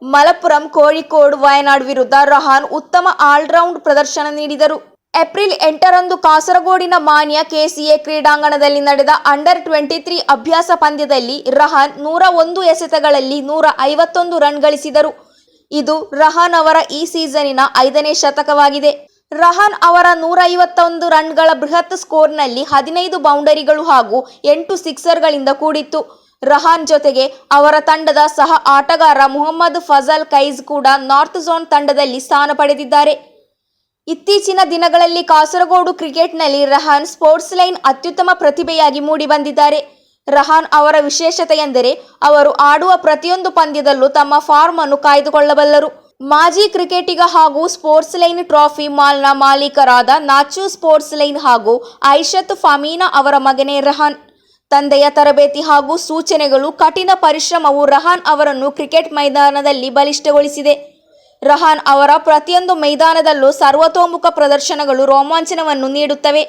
ಮಲಪ್ಪುರಂ, ಕೋಳಿಕೋಡ್, ವಯನಾಡ್ ವಿರುದ್ಧ ರಹಾನ್ ಉತ್ತಮ ಆಲ್ರೌಂಡ್ ಪ್ರದರ್ಶನ ನೀಡಿದರು. ಏಪ್ರಿಲ್ 8ರಂದು ಕಾಸರಗೋಡಿನ ಮಾನ್ಯ ಕೆಸಿಎ ಕ್ರೀಡಾಂಗಣದಲ್ಲಿ ನಡೆದ ಅಂಡರ್-23 ಅಭ್ಯಾಸ ಪಂದ್ಯದಲ್ಲಿ ರಹಾನ್ 101 ಎಸೆತಗಳಲ್ಲಿ 151 ರನ್ ಗಳಿಸಿದರು. ಇದು ರಹಾನ್ ಅವರ ಈ ಸೀಸನಿನ 5ನೇ ಶತಕವಾಗಿದೆ. ರಹಾನ್ ಅವರ 151 ರನ್ಗಳ ಬೃಹತ್ ಸ್ಕೋರ್ನಲ್ಲಿ 15 ಬೌಂಡರಿಗಳು ಹಾಗೂ 8 ಸಿಕ್ಸರ್ಗಳಿಂದ ಕೂಡಿತ್ತು. ರಹಾನ್ ಜೊತೆಗೆ ಅವರ ತಂಡದ ಸಹ ಆಟಗಾರ ಮೊಹಮ್ಮದ್ ಫಜಲ್ ಕೈಜ್ ಕೂಡ ನಾರ್ತ್ ಝೋನ್ ತಂಡದಲ್ಲಿ ಸ್ಥಾನ ಪಡೆದಿದ್ದಾರೆ. ಇತ್ತೀಚಿನ ದಿನಗಳಲ್ಲಿ ಕಾಸರಗೋಡು ಕ್ರಿಕೆಟ್ನಲ್ಲಿ ರಹಾನ್ ಸ್ಪೋರ್ಟ್ಸ್ ಲೈನ್ ಅತ್ಯುತ್ತಮ ಪ್ರತಿಭೆಯಾಗಿ ಮೂಡಿಬಂದಿದ್ದಾರೆ. ರಹಾನ್ ಅವರ ವಿಶೇಷತೆಯೆಂದರೆ ಅವರು ಆಡುವ ಪ್ರತಿಯೊಂದು ಪಂದ್ಯದಲ್ಲೂ ತಮ್ಮ ಫಾರ್ಮ್ ಅನ್ನು ಕಾಯ್ದುಕೊಳ್ಳಬಲ್ಲರು. ಮಾಜಿ ಕ್ರಿಕೆಟಿಗ ಹಾಗೂ ಸ್ಪೋರ್ಟ್ಸ್ ಲೈನ್ ಟ್ರೋಫಿ ಮಾಲ್ನ ಮಾಲೀಕರಾದ ನಾಚು ಸ್ಪೋರ್ಟ್ಸ್ ಲೈನ್ ಹಾಗೂ ಐಷತ್ ಫಾಮೀನಾ ಅವರ ಮಗನೇ ರಹಾನ್. ತಂದೆಯ ತರಬೇತಿ ಹಾಗೂ ಸೂಚನೆಗಳು, ಕಠಿಣ ಪರಿಶ್ರಮವು ರಹಾನ್ ಅವರನ್ನು ಕ್ರಿಕೆಟ್ ಮೈದಾನದಲ್ಲಿ ಬಲಿಷ್ಠಗೊಳಿಸಿದೆ. ರಹಾನ್ ಅವರ ಪ್ರತಿಯೊಂದು ಮೈದಾನದಲ್ಲೂ ಸರ್ವತೋಮುಖ ಪ್ರದರ್ಶನಗಳು ರೋಮಾಂಚನವನ್ನು ನೀಡುತ್ತವೆ.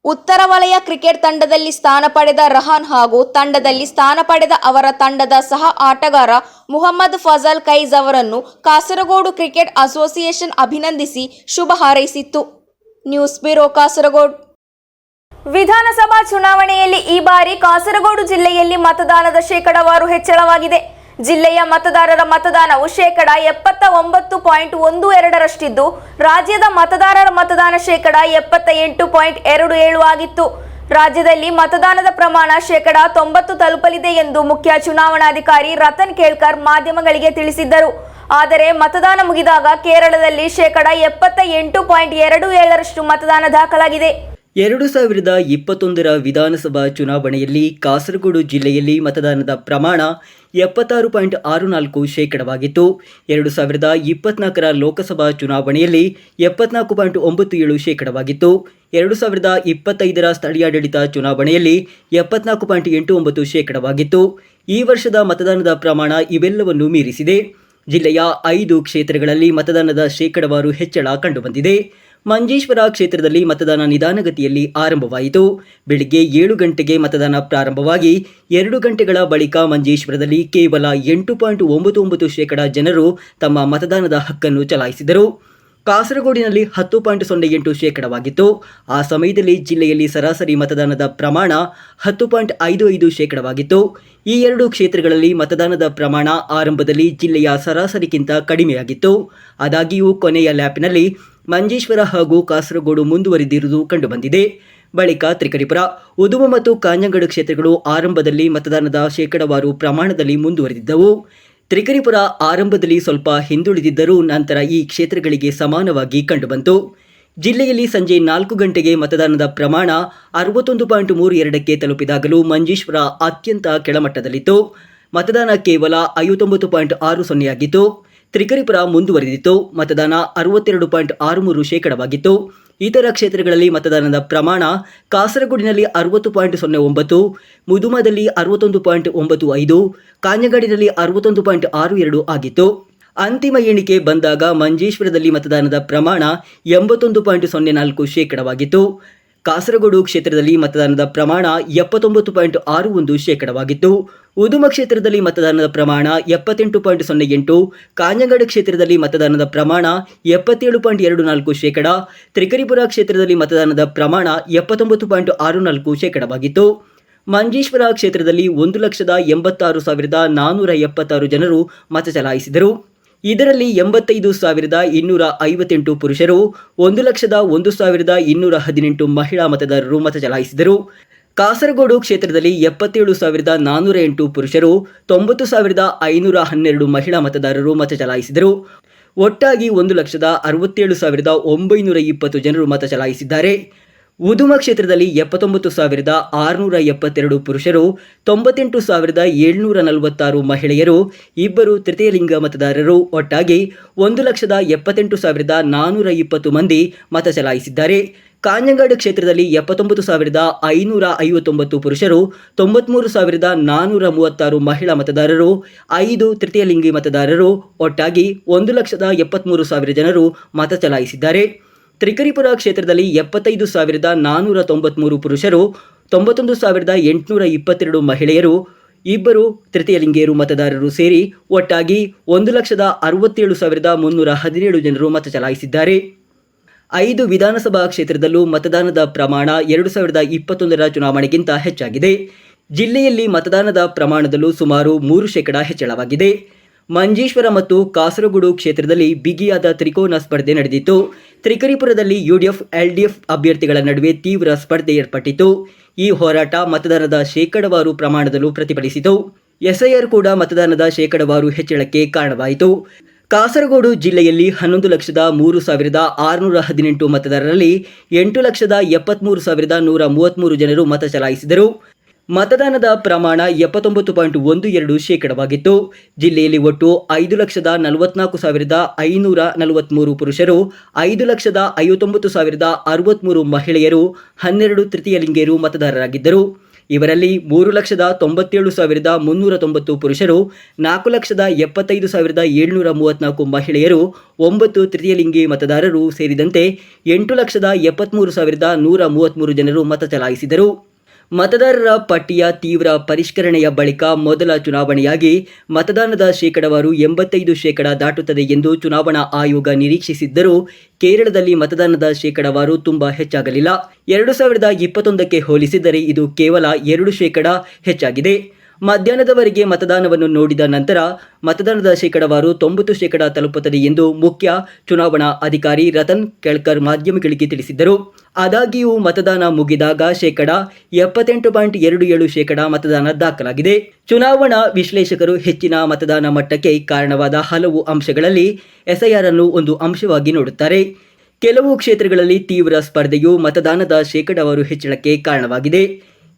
ಉತ್ತರ ವಲಯ ಕ್ರಿಕೆಟ್ ತಂಡದಲ್ಲಿ ಸ್ಥಾನ ಪಡೆದ ರಹಾನ್ ಹಾಗೂ ತಂಡದಲ್ಲಿ ಸ್ಥಾನ ಪಡೆದ ಅವರ ತಂಡದ ಸಹ ಆಟಗಾರ ಮೊಹಮ್ಮದ್ ಫಜಲ್ ಕೈಜ್ ಅವರನ್ನು ಕಾಸರಗೋಡು ಕ್ರಿಕೆಟ್ ಅಸೋಸಿಯೇಷನ್ ಅಭಿನಂದಿಸಿ ಶುಭ ಹಾರೈಸಿತ್ತು. News bureau, Kasaragod. ವಿಧಾನಸಭಾ ಚುನಾವಣೆಯಲ್ಲಿ ಈ ಬಾರಿ ಕಾಸರಗೋಡು ಜಿಲ್ಲೆಯಲ್ಲಿ ಮತದಾನದ ಶೇಕಡಾವಾರು ಹೆಚ್ಚಳವಾಗಿದೆ. ಜಿಲ್ಲೆಯ ಮತದಾರರ ಮತದಾನವು 79.12% ರಾಜ್ಯದ ಮತದಾರರ ಮತದಾನ 78.27 ಆಗಿತ್ತು. ರಾಜ್ಯದಲ್ಲಿ ಮತದಾನದ ಪ್ರಮಾಣ 90% ತಲುಪಲಿದೆ ಎಂದು ಮುಖ್ಯ ಚುನಾವಣಾಧಿಕಾರಿ ರತನ್ ಕೇಳ್ಕರ್ ಮಾಧ್ಯಮಗಳಿಗೆ ತಿಳಿಸಿದ್ದರು. ಆದರೆ ಮತದಾನ ಮುಗಿದಾಗ ಕೇರಳದಲ್ಲಿ 78.27% ಮತದಾನ ದಾಖಲಾಗಿದೆ. 2021ರ ವಿಧಾನಸಭಾ ಚುನಾವಣೆಯಲ್ಲಿ ಕಾಸರಗೋಡು ಜಿಲ್ಲೆಯಲ್ಲಿ ಮತದಾನದ ಪ್ರಮಾಣ 76.64%ವಾಗಿತ್ತು. 2024ರ ಲೋಕಸಭಾ ಚುನಾವಣೆಯಲ್ಲಿ 74.97%ವಾಗಿತ್ತು. 2025ರ ಸ್ಥಳೀಯಾಡಳಿತ ಚುನಾವಣೆಯಲ್ಲಿ 74.89%ವಾಗಿತ್ತು. ಈ ವರ್ಷದ ಮತದಾನದ ಪ್ರಮಾಣ ಇವೆಲ್ಲವನ್ನು ಮೀರಿಸಿದೆ. ಜಿಲ್ಲೆಯ 5 ಕ್ಷೇತ್ರಗಳಲ್ಲಿ ಮತದಾನದ ಶೇಕಡಾವಾರು ಹೆಚ್ಚಳ ಕಂಡುಬಂದಿದೆ. ಮಂಜೇಶ್ವರ ಕ್ಷೇತ್ರದಲ್ಲಿ ಮತದಾನ ನಿಧಾನಗತಿಯಲ್ಲಿ ಆರಂಭವಾಯಿತು. ಬೆಳಿಗ್ಗೆ 7 ಗಂಟೆಗೆ ಮತದಾನ ಪ್ರಾರಂಭವಾಗಿ 2 ಗಂಟೆಗಳ ಬಳಿಕ ಮಂಜೇಶ್ವರದಲ್ಲಿ ಕೇವಲ 8.99% ಜನರು ತಮ್ಮ ಮತದಾನದ ಹಕ್ಕನ್ನು ಚಲಾಯಿಸಿದರು. ಕಾಸರಗೋಡಿನಲ್ಲಿ 10.08% ಆ ಸಮಯದಲ್ಲಿ ಜಿಲ್ಲೆಯಲ್ಲಿ ಸರಾಸರಿ ಮತದಾನದ ಪ್ರಮಾಣ 10.55% ಈ ಎರಡು ಕ್ಷೇತ್ರಗಳಲ್ಲಿ ಮತದಾನದ ಪ್ರಮಾಣ ಆರಂಭದಲ್ಲಿ ಜಿಲ್ಲೆಯ ಸರಾಸರಿಗಿಂತ ಕಡಿಮೆಯಾಗಿತ್ತು. ಆದಾಗ್ಯೂ ಕೊನೆಯ ಲ್ಯಾಪ್ನಲ್ಲಿ ಮಂಜೇಶ್ವರ ಹಾಗೂ ಕಾಸರಗೋಡು ಮುಂದುವರಿದಿರುವುದು ಕಂಡುಬಂದಿದೆ. ಬಳಿಕ ತ್ರಿಕರಿಪುರ, ಉದುಮ ಮತ್ತು ಕಾಂಜಂಗಾಡು ಕ್ಷೇತ್ರಗಳು ಆರಂಭದಲ್ಲಿ ಮತದಾನದ ಶೇಕಡಾವಾರು ಪ್ರಮಾಣದಲ್ಲಿ ಮುಂದುವರೆದಿದ್ದವು. ತ್ರಿಕರಿಪುರ ಆರಂಭದಲ್ಲಿ ಸ್ವಲ್ಪ ಹಿಂದುಳಿದಿದ್ದರೂ ನಂತರ ಈ ಕ್ಷೇತ್ರಗಳಿಗೆ ಸಮಾನವಾಗಿ ಕಂಡುಬಂತು. ಜಿಲ್ಲೆಯಲ್ಲಿ ಸಂಜೆ 4 ಗಂಟೆಗೆ ಮತದಾನದ ಪ್ರಮಾಣ 61.32ಕ್ಕೆ ತಲುಪಿದಾಗಲೂ ಮಂಜೇಶ್ವರ ಅತ್ಯಂತ ಕೆಳಮಟ್ಟದಲ್ಲಿತ್ತು. ಮತದಾನ ಕೇವಲ 59.60 ಆಗಿತ್ತು. ತ್ರಿಕರಿಪುರ ಮುಂದುವರೆದಿತ್ತು. ಮತದಾನ 62.63%ವಾಗಿತ್ತು. ಇತರ ಕ್ಷೇತ್ರಗಳಲ್ಲಿ ಮತದಾನದ ಪ್ರಮಾಣ ಕಾಸರಗೋಡಿನಲ್ಲಿ 60.09, ಮುದುಮದಲ್ಲಿ 61.95, ಕಾಂಜಂಗಾಡಿನಲ್ಲಿ 61.62 ಆಗಿತ್ತು. ಅಂತಿಮ ಎಣಿಕೆ ಬಂದಾಗ ಮಂಜೇಶ್ವರದಲ್ಲಿ ಮತದಾನದ ಪ್ರಮಾಣ 81.04%ವಾಗಿತ್ತು. ಕಾಸರಗೋಡು ಕ್ಷೇತ್ರದಲ್ಲಿ ಮತದಾನದ ಪ್ರಮಾಣ 79.61%ವಾಗಿತ್ತು. ಉದುಮ ಕ್ಷೇತ್ರದಲ್ಲಿ ಮತದಾನದ ಪ್ರಮಾಣ 78.08, ಕಾಂಜಂಗಾಡು ಕ್ಷೇತ್ರದಲ್ಲಿ ಮತದಾನದ ಪ್ರಮಾಣ 77.24%, ತ್ರಿಕರಿಪುರ ಕ್ಷೇತ್ರದಲ್ಲಿ ಮತದಾನದ ಪ್ರಮಾಣ 79.64%ವಾಗಿತ್ತು. ಮಂಜೇಶ್ವರ ಕ್ಷೇತ್ರದಲ್ಲಿ 1,86,476 ಜನರು ಮತ ಚಲಾಯಿಸಿದರು. ಇದರಲ್ಲಿ 85,258 ಪುರುಷರು, 1,01,218 ಮಹಿಳಾ ಮತದಾರರು ಮತ ಚಲಾಯಿಸಿದರು. ಕಾಸರಗೋಡು ಕ್ಷೇತ್ರದಲ್ಲಿ 77,408 ಪುರುಷರು, 90,512 ಮಹಿಳಾ ಮತದಾರರು ಮತ ಚಲಾಯಿಸಿದರು. ಒಟ್ಟಾಗಿ 1,67,920 ಜನರು ಮತ ಚಲಾಯಿಸಿದ್ದಾರೆ. ಉದುಮ ಕ್ಷೇತ್ರದಲ್ಲಿ 79,672 ಪುರುಷರು, 98,746 ಮಹಿಳೆಯರು, 2 ತೃತೀಯ ಲಿಂಗ ಮತದಾರರು, ಒಟ್ಟಾಗಿ 1,78,420 ಮಂದಿ ಮತ ಚಲಾಯಿಸಿದ್ದಾರೆ. ಕಾಂಜಂಗಾಡು ಕ್ಷೇತ್ರದಲ್ಲಿ 79,559 ಪುರುಷರು, 93,436 ಮಹಿಳಾ ಮತದಾರರು, 5 ತೃತೀಯ ಲಿಂಗಿ ಮತದಾರರು, ಒಟ್ಟಾಗಿ 1,73,000 ಜನರು ಮತ ಚಲಾಯಿಸಿದ್ದಾರೆ. ತ್ರಿಕರಿಪುರ ಕ್ಷೇತ್ರದಲ್ಲಿ 75,493 ಪುರುಷರು, 91,822 ಮಹಿಳೆಯರು, 2 ತೃತೀಯ ಲಿಂಗಿಯರು ಮತದಾರರು ಸೇರಿ ಒಟ್ಟಾಗಿ 1,67,317 ಜನರು ಮತ ಚಲಾಯಿಸಿದ್ದಾರೆ. 5 ವಿಧಾನಸಭಾ ಕ್ಷೇತ್ರದಲ್ಲೂ ಮತದಾನದ ಪ್ರಮಾಣ 2021ರ ಚುನಾವಣೆಗಿಂತ ಹೆಚ್ಚಾಗಿದೆ. ಜಿಲ್ಲೆಯಲ್ಲಿ ಮತದಾನದ ಪ್ರಮಾಣದಲ್ಲೂ ಸುಮಾರು 3% ಹೆಚ್ಚಳವಾಗಿದೆ. ಮಂಜೇಶ್ವರ ಮತ್ತು ಕಾಸರಗೋಡು ಕ್ಷೇತ್ರದಲ್ಲಿ ಬಿಗಿಯಾದ ತ್ರಿಕೋನ ಸ್ಪರ್ಧೆ ನಡೆದಿತ್ತು. ತ್ರಿಕರಿಪುರದಲ್ಲಿ ಯುಡಿಎಫ್, ಎಲ್ಡಿಎಫ್ ಅಭ್ಯರ್ಥಿಗಳ ನಡುವೆ ತೀವ್ರ ಸ್ಪರ್ಧೆ ಏರ್ಪಟ್ಟಿತು. ಈ ಹೋರಾಟ ಮತದಾನದ ಶೇಕಡಾವಾರು ಪ್ರಮಾಣದಲ್ಲೂ ಪ್ರತಿಫಲಿಸಿತು. ಎಸ್ಐಆರ್ ಕೂಡ ಮತದಾನದ ಶೇಕಡಾವಾರು ಹೆಚ್ಚಳಕ್ಕೆ ಕಾರಣವಾಯಿತು. ಕಾಸರಗೋಡು ಜಿಲ್ಲೆಯಲ್ಲಿ 11,03,618 ಮತದಾರರಲ್ಲಿ 8,73,133 ಜನರು ಮತ ಚಲಾಯಿಸಿದರು. ಮತದಾನದ ಪ್ರಮಾಣ 79.12% ಜಿಲ್ಲೆಯಲ್ಲಿ ಒಟ್ಟು 5,44,543 ಪುರುಷರು, 5,59,063 ಮಹಿಳೆಯರು, 12 ತೃತೀಯ ಲಿಂಗಿಯರು ಮತದಾರರಾಗಿದ್ದರು. ಇವರಲ್ಲಿ 3,97,390 ಪುರುಷರು, 4,75,734 ಮಹಿಳೆಯರು, 9 ತೃತೀಯ ಲಿಂಗಿ ಮತದಾರರು ಸೇರಿದಂತೆ 8,73,133 ಜನರು ಮತ ಚಲಾಯಿಸಿದರು. ಮತದಾರರ ಪಟ್ಟಿಯ ತೀವ್ರ ಪರಿಷ್ಕರಣೆಯ ಬಳಿಕ ಮೊದಲ ಚುನಾವಣೆಯಾಗಿ ಮತದಾನದ ಶೇಕಡಾವಾರು 85% ದಾಟುತ್ತದೆ ಎಂದು ಚುನಾವಣಾ ಆಯೋಗ ನಿರೀಕ್ಷಿಸಿದ್ದರೂ ಕೇರಳದಲ್ಲಿ ಮತದಾನದ ಶೇಕಡಾವಾರು ತುಂಬಾ ಹೆಚ್ಚಾಗಲಿಲ್ಲ. 2021ಕ್ಕೆ ಹೋಲಿಸಿದರೆ ಇದು ಕೇವಲ 2% ಹೆಚ್ಚಾಗಿದೆ. ಮಧ್ಯಾಹ್ನದವರೆಗೆ ಮತದಾನವನ್ನು ನೋಡಿದ ನಂತರ ಮತದಾನದ ಶೇಕಡಾವಾರು 90% ತಲುಪುತ್ತದೆ ಎಂದು ಮುಖ್ಯ ಚುನಾವಣಾ ಅಧಿಕಾರಿ ರತನ್ ಕೇಳ್ಕರ್ ಮಾಧ್ಯಮಗಳಿಗೆ ತಿಳಿಸಿದ್ದರು. ಆದಾಗ್ಯೂ ಮತದಾನ ಮುಗಿದಾಗ 78.27% ಮತದಾನ ದಾಖಲಾಗಿದೆ. ಚುನಾವಣಾ ವಿಶ್ಲೇಷಕರು ಹೆಚ್ಚಿನ ಮತದಾನ ಮಟ್ಟಕ್ಕೆ ಕಾರಣವಾದ ಹಲವು ಅಂಶಗಳಲ್ಲಿ ಎಸ್ಐಆರ್ ಅನ್ನು ಒಂದು ಅಂಶವಾಗಿ ನೋಡುತ್ತಾರೆ. ಕೆಲವು ಕ್ಷೇತ್ರಗಳಲ್ಲಿ ತೀವ್ರ ಸ್ಪರ್ಧೆಯು ಮತದಾನದ ಶೇಕಡಾವಾರು ಹೆಚ್ಚಳಕ್ಕೆ ಕಾರಣವಾಗಿದೆ.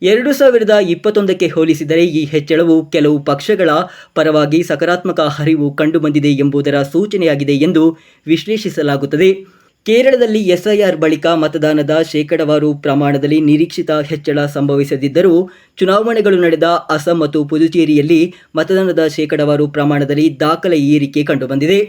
2021ಕ್ಕೆ ಹೋಲಿಸಿದರೆ ಈ ಹೆಚ್ಚಳವು ಕೆಲವು ಪಕ್ಷಗಳ ಪರವಾಗಿ ಸಕಾರಾತ್ಮಕ ಹರಿವು ಕಂಡುಬಂದಿದೆ ಎಂಬುದರ ಸೂಚನೆಯಾಗಿದೆ ಎಂದು ವಿಶ್ಲೇಷಿಸಲಾಗುತ್ತದೆ. ಕೇರಳದಲ್ಲಿ ಎಸ್ಐಆರ್ ಬಳಿಕ ಮತದಾನದ ಶೇಕಡಾವಾರು ಪ್ರಮಾಣದಲ್ಲಿ ನಿರೀಕ್ಷಿತ ಹೆಚ್ಚಳ ಸಂಭವಿಸದಿದ್ದರೂ ಚುನಾವಣೆಗಳು ನಡೆದ ಅಸ್ಸಾಂ ಮತ್ತು ಪುದುಚೇರಿಯಲ್ಲಿ ಮತದಾನದ ಶೇಕಡಾವಾರು ಪ್ರಮಾಣದಲ್ಲಿ ದಾಖಲೆ ಏರಿಕೆ ಕಂಡುಬಂದಿದೆ.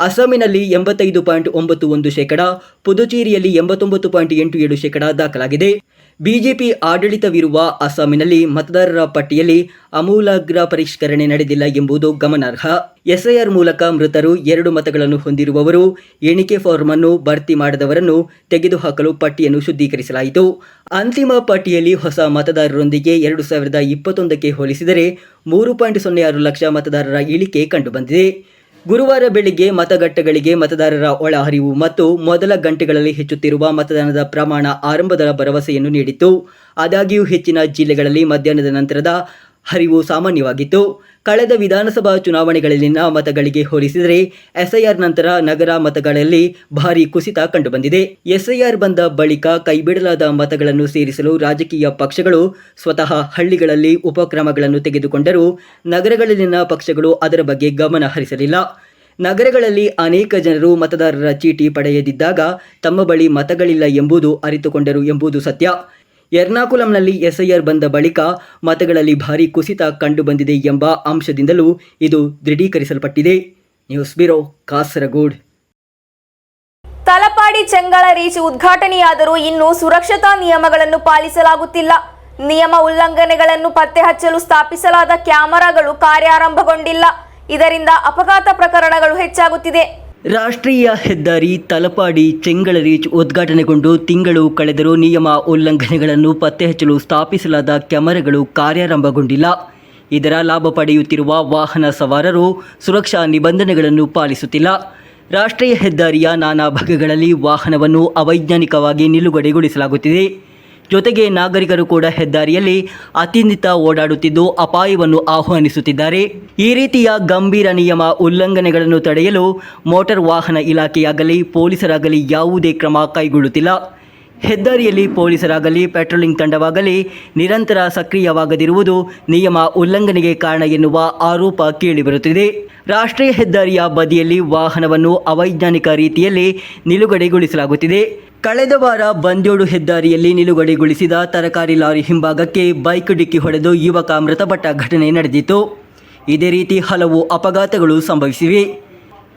ಅಸ್ಸಾಮಿನಲ್ಲಿ 85.91%, ಪುದುಚೇರಿಯಲ್ಲಿ 89.87% ದಾಖಲಾಗಿದೆ. ಬಿಜೆಪಿ ಆಡಳಿತವಿರುವ ಅಸ್ಸಾಮಿನಲ್ಲಿ ಮತದಾರರ ಪಟ್ಟಿಯಲ್ಲಿ ಆಮೂಲಾಗ್ರ ಪರಿಷ್ಕರಣೆ ನಡೆದಿಲ್ಲ ಎಂಬುದು ಗಮನಾರ್ಹ. ಎಸ್ಐಆರ್ ಮೂಲಕ ಮೃತರು 2 ಮತಗಳನ್ನು ಹೊಂದಿರುವವರು, ಎಣಿಕೆ ಫಾರ್ಮ್ ಅನ್ನು ಭರ್ತಿ ಮಾಡದವರನ್ನು ತೆಗೆದುಹಾಕಲು ಪಟ್ಟಿಯನ್ನು ಶುದ್ಧೀಕರಿಸಲಾಯಿತು. ಅಂತಿಮ ಪಟ್ಟಿಯಲ್ಲಿ ಹೊಸ ಮತದಾರರೊಂದಿಗೆ 2021ಕ್ಕೆ ಹೋಲಿಸಿದರೆ 3.06 ಲಕ್ಷ ಮತದಾರರ ಇಳಿಕೆ ಕಂಡುಬಂದಿದೆ. ಗುರುವಾರ ಬೆಳಿಗ್ಗೆ ಮತಗಟ್ಟೆಗಳಿಗೆ ಮತದಾರರ ಒಳಹರಿವು ಮತ್ತು ಮೊದಲ ಗಂಟೆಗಳಲ್ಲಿ ಹೆಚ್ಚುತ್ತಿರುವ ಮತದಾನದ ಪ್ರಮಾಣ ಆರಂಭದ ಭರವಸೆಯನ್ನು ನೀಡಿತ್ತು. ಆದಾಗ್ಯೂ ಹೆಚ್ಚಿನ ಜಿಲ್ಲೆಗಳಲ್ಲಿ ಮಧ್ಯಾಹ್ನದ ನಂತರದ ಹರಿವು ಸಾಮಾನ್ಯವಾಗಿತ್ತು. ಕಳೆದ ವಿಧಾನಸಭಾ ಚುನಾವಣೆಗಳಲ್ಲಿನ ಮತಗಳಿಗೆ ಹೋಲಿಸಿದರೆ ಎಸ್ಐಆರ್ ನಂತರ ನಗರ ಮತಗಳಲ್ಲಿ ಭಾರೀ ಕುಸಿತ ಕಂಡುಬಂದಿದೆ. ಎಸ್ಐಆರ್ ಬಂದ ಬಳಿಕ ಕೈಬಿಡಲಾದ ಮತಗಳನ್ನು ಸೇರಿಸಲು ರಾಜಕೀಯ ಪಕ್ಷಗಳು ಸ್ವತಃ ಹಳ್ಳಿಗಳಲ್ಲಿ ಉಪಕ್ರಮಗಳನ್ನು ತೆಗೆದುಕೊಂಡರೂ ನಗರಗಳಲ್ಲಿನ ಪಕ್ಷಗಳು ಅದರ ಬಗ್ಗೆ ಗಮನ ಹರಿಸಲಿಲ್ಲ. ನಗರಗಳಲ್ಲಿ ಅನೇಕ ಜನರು ಮತದಾರರ ಚೀಟಿ ಪಡೆಯದಿದ್ದಾಗ ತಮ್ಮ ಬಳಿ ಮತಗಳಿಲ್ಲ ಎಂಬುದು ಅರಿತುಕೊಂಡರು ಎಂಬುದು ಸತ್ಯ. ಎರ್ನಾಕುಲಂನಲ್ಲಿ ಎಸ್ಐಆರ್ ಬಂದ ಬಳಿಕ ಮತಗಳಲ್ಲಿ ಭಾರೀ ಕುಸಿತ ಕಂಡುಬಂದಿದೆ ಎಂಬ ಅಂಶದಿಂದಲೂ ಇದು ದೃಢೀಕರಿಸಲ್ಪಟ್ಟಿದೆ. News bureau, Kasaragod. Thalapady Chengala reach ಉದ್ಘಾಟನೆಯಾದರೂ ಇನ್ನೂ ಸುರಕ್ಷತಾ ನಿಯಮಗಳನ್ನು ಪಾಲಿಸಲಾಗುತ್ತಿಲ್ಲ. ನಿಯಮ ಉಲ್ಲಂಘನೆಗಳನ್ನು ಪತ್ತೆ ಹಚ್ಚಲು ಸ್ಥಾಪಿಸಲಾದ ಕ್ಯಾಮೆರಾಗಳು ಕಾರ್ಯಾರಂಭಗೊಂಡಿಲ್ಲ. ಇದರಿಂದ ಅಪಘಾತ ಪ್ರಕರಣಗಳು ಹೆಚ್ಚಾಗುತ್ತಿದೆ. ರಾಷ್ಟ್ರೀಯ ಹೆದ್ದಾರಿ ತಲಪಾಡಿ ಚೆಂಗಳ ರೀಚ್ ಉದ್ಘಾಟನೆಗೊಂಡು ತಿಂಗಳು ಕಳೆದರೂ ನಿಯಮ ಉಲ್ಲಂಘನೆಗಳನ್ನು ಪತ್ತೆ ಹಚ್ಚಲು ಸ್ಥಾಪಿಸಲಾದ ಕ್ಯಾಮೆರಾಗಳು ಕಾರ್ಯಾರಂಭಗೊಂಡಿಲ್ಲ. ಇದರ ಲಾಭ ಪಡೆಯುತ್ತಿರುವ ವಾಹನ ಸವಾರರು ಸುರಕ್ಷಾ ನಿಬಂಧನೆಗಳನ್ನು ಪಾಲಿಸುತ್ತಿಲ್ಲ. ರಾಷ್ಟ್ರೀಯ ಹೆದ್ದಾರಿಯ ನಾನಾ ಭಾಗಗಳಲ್ಲಿ ವಾಹನವನ್ನು ಅವೈಜ್ಞಾನಿಕವಾಗಿ ನಿಲುಗಡೆಗೊಳಿಸಲಾಗುತ್ತಿದೆ. ಜೊತೆಗೆ ನಾಗರಿಕರು ಕೂಡ ಹೆದ್ದಾರಿಯಲ್ಲಿ ಅತಿನಿತ ಓಡಾಡುತ್ತಿದ್ದು ಅಪಾಯವನ್ನು ಆಹ್ವಾನಿಸುತ್ತಿದ್ದಾರೆ. ಈ ರೀತಿಯ ಗಂಭೀರ ನಿಯಮ ಉಲ್ಲಂಘನೆಗಳನ್ನು ತಡೆಯಲು ಮೋಟಾರ್ ವಾಹನ ಇಲಾಖೆಯಾಗಲಿ ಪೊಲೀಸರಾಗಲಿ ಯಾವುದೇ ಕ್ರಮ ಕೈಗೊಳ್ಳುತ್ತಿಲ್ಲ. ಹೆದ್ದಾರಿಯಲ್ಲಿ ಪೊಲೀಸರಾಗಲಿ ಪೆಟ್ರೋಲಿಂಗ್ ತಂಡವಾಗಲಿ ನಿರಂತರ ಸಕ್ರಿಯವಾಗದಿರುವುದು ನಿಯಮ ಉಲ್ಲಂಘನೆಗೆ ಕಾರಣ ಎನ್ನುವ ಆರೋಪ ಕೇಳಿಬರುತ್ತಿದೆ. ರಾಷ್ಟ್ರೀಯ ಹೆದ್ದಾರಿಯ ಬದಿಯಲ್ಲಿ ವಾಹನವನ್ನು ಅವೈಜ್ಞಾನಿಕ ರೀತಿಯಲ್ಲಿ ನಿಲುಗಡೆಗೊಳಿಸಲಾಗುತ್ತಿದೆ. ಕಳೆದ ವಾರ ಬಂದ್ಯೋಡು ಹೆದ್ದಾರಿಯಲ್ಲಿ ನಿಲುಗಡೆಗೊಳಿಸಿದ ತರಕಾರಿ ಲಾರಿ ಹಿಂಭಾಗಕ್ಕೆ ಬೈಕ್ ಡಿಕ್ಕಿ ಹೊಡೆದು ಯುವಕ ಮೃತಪಟ್ಟ ಘಟನೆ ನಡೆದಿತ್ತು. ಇದೇ ರೀತಿ ಹಲವು ಅಪಘಾತಗಳು ಸಂಭವಿಸಿವೆ.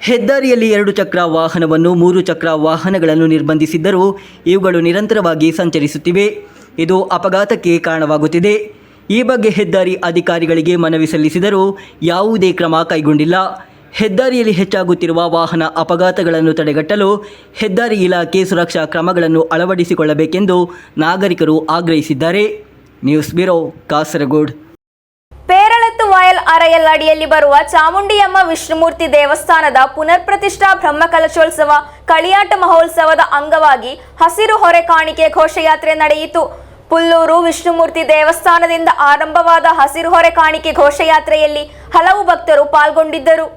ಹೆದ್ದಾರಿಯಲ್ಲಿ 2 ಚಕ್ರ ವಾಹನವನ್ನು 3 ಚಕ್ರ ವಾಹನಗಳನ್ನು ನಿರ್ಬಂಧಿಸಿದ್ದರೂ ಇವುಗಳು ನಿರಂತರವಾಗಿ ಸಂಚರಿಸುತ್ತಿವೆ. ಇದು ಅಪಘಾತಕ್ಕೆ ಕಾರಣವಾಗುತ್ತಿದೆ. ಈ ಬಗ್ಗೆ ಹೆದ್ದಾರಿ ಅಧಿಕಾರಿಗಳಿಗೆ ಮನವಿ ಸಲ್ಲಿಸಿದರೂ ಯಾವುದೇ ಕ್ರಮ ಕೈಗೊಂಡಿಲ್ಲ. ಹೆದ್ದಾರಿಯಲ್ಲಿ ಹೆಚ್ಚಾಗುತ್ತಿರುವ ವಾಹನ ಅಪಘಾತಗಳನ್ನು ತಡೆಗಟ್ಟಲು ಹೆದ್ದಾರಿ ಇಲಾಖೆ ಸುರಕ್ಷಾ ಕ್ರಮಗಳನ್ನು ಅಳವಡಿಸಿಕೊಳ್ಳಬೇಕೆಂದು ನಾಗರಿಕರು ಆಗ್ರಹಿಸಿದ್ದಾರೆ. News bureau, Kasaragod. ಪೇರಳತ್ತು ವಾಯಲ್ ಅರಯಲ್ ಅಡಿಯಲ್ಲಿ ಬರುವ ಚಾಮುಂಡಿಯಮ್ಮ ವಿಷ್ಣುಮೂರ್ತಿ ದೇವಸ್ಥಾನದ ಪುನರ್ ಪ್ರತಿಷ್ಠಾ ಬ್ರಹ್ಮಕಲಶೋತ್ಸವ ಕಳಿಯಾಟ ಮಹೋತ್ಸವದ ಅಂಗವಾಗಿ ಹಸಿರು ಹೊರೆ ಕಾಣಿಕೆ ಘೋಷಯಾತ್ರೆ ನಡೆಯಿತು. ಪುಲ್ಲೂರು ವಿಷ್ಣುಮೂರ್ತಿ ದೇವಸ್ಥಾನದಿಂದ ಆರಂಭವಾದ ಹಸಿರು ಹೊರೆ ಕಾಣಿಕೆ ಘೋಷಯಾತ್ರೆಯಲ್ಲಿ ಹಲವು ಭಕ್ತರು ಪಾಲ್ಗೊಂಡಿದ್ದರು.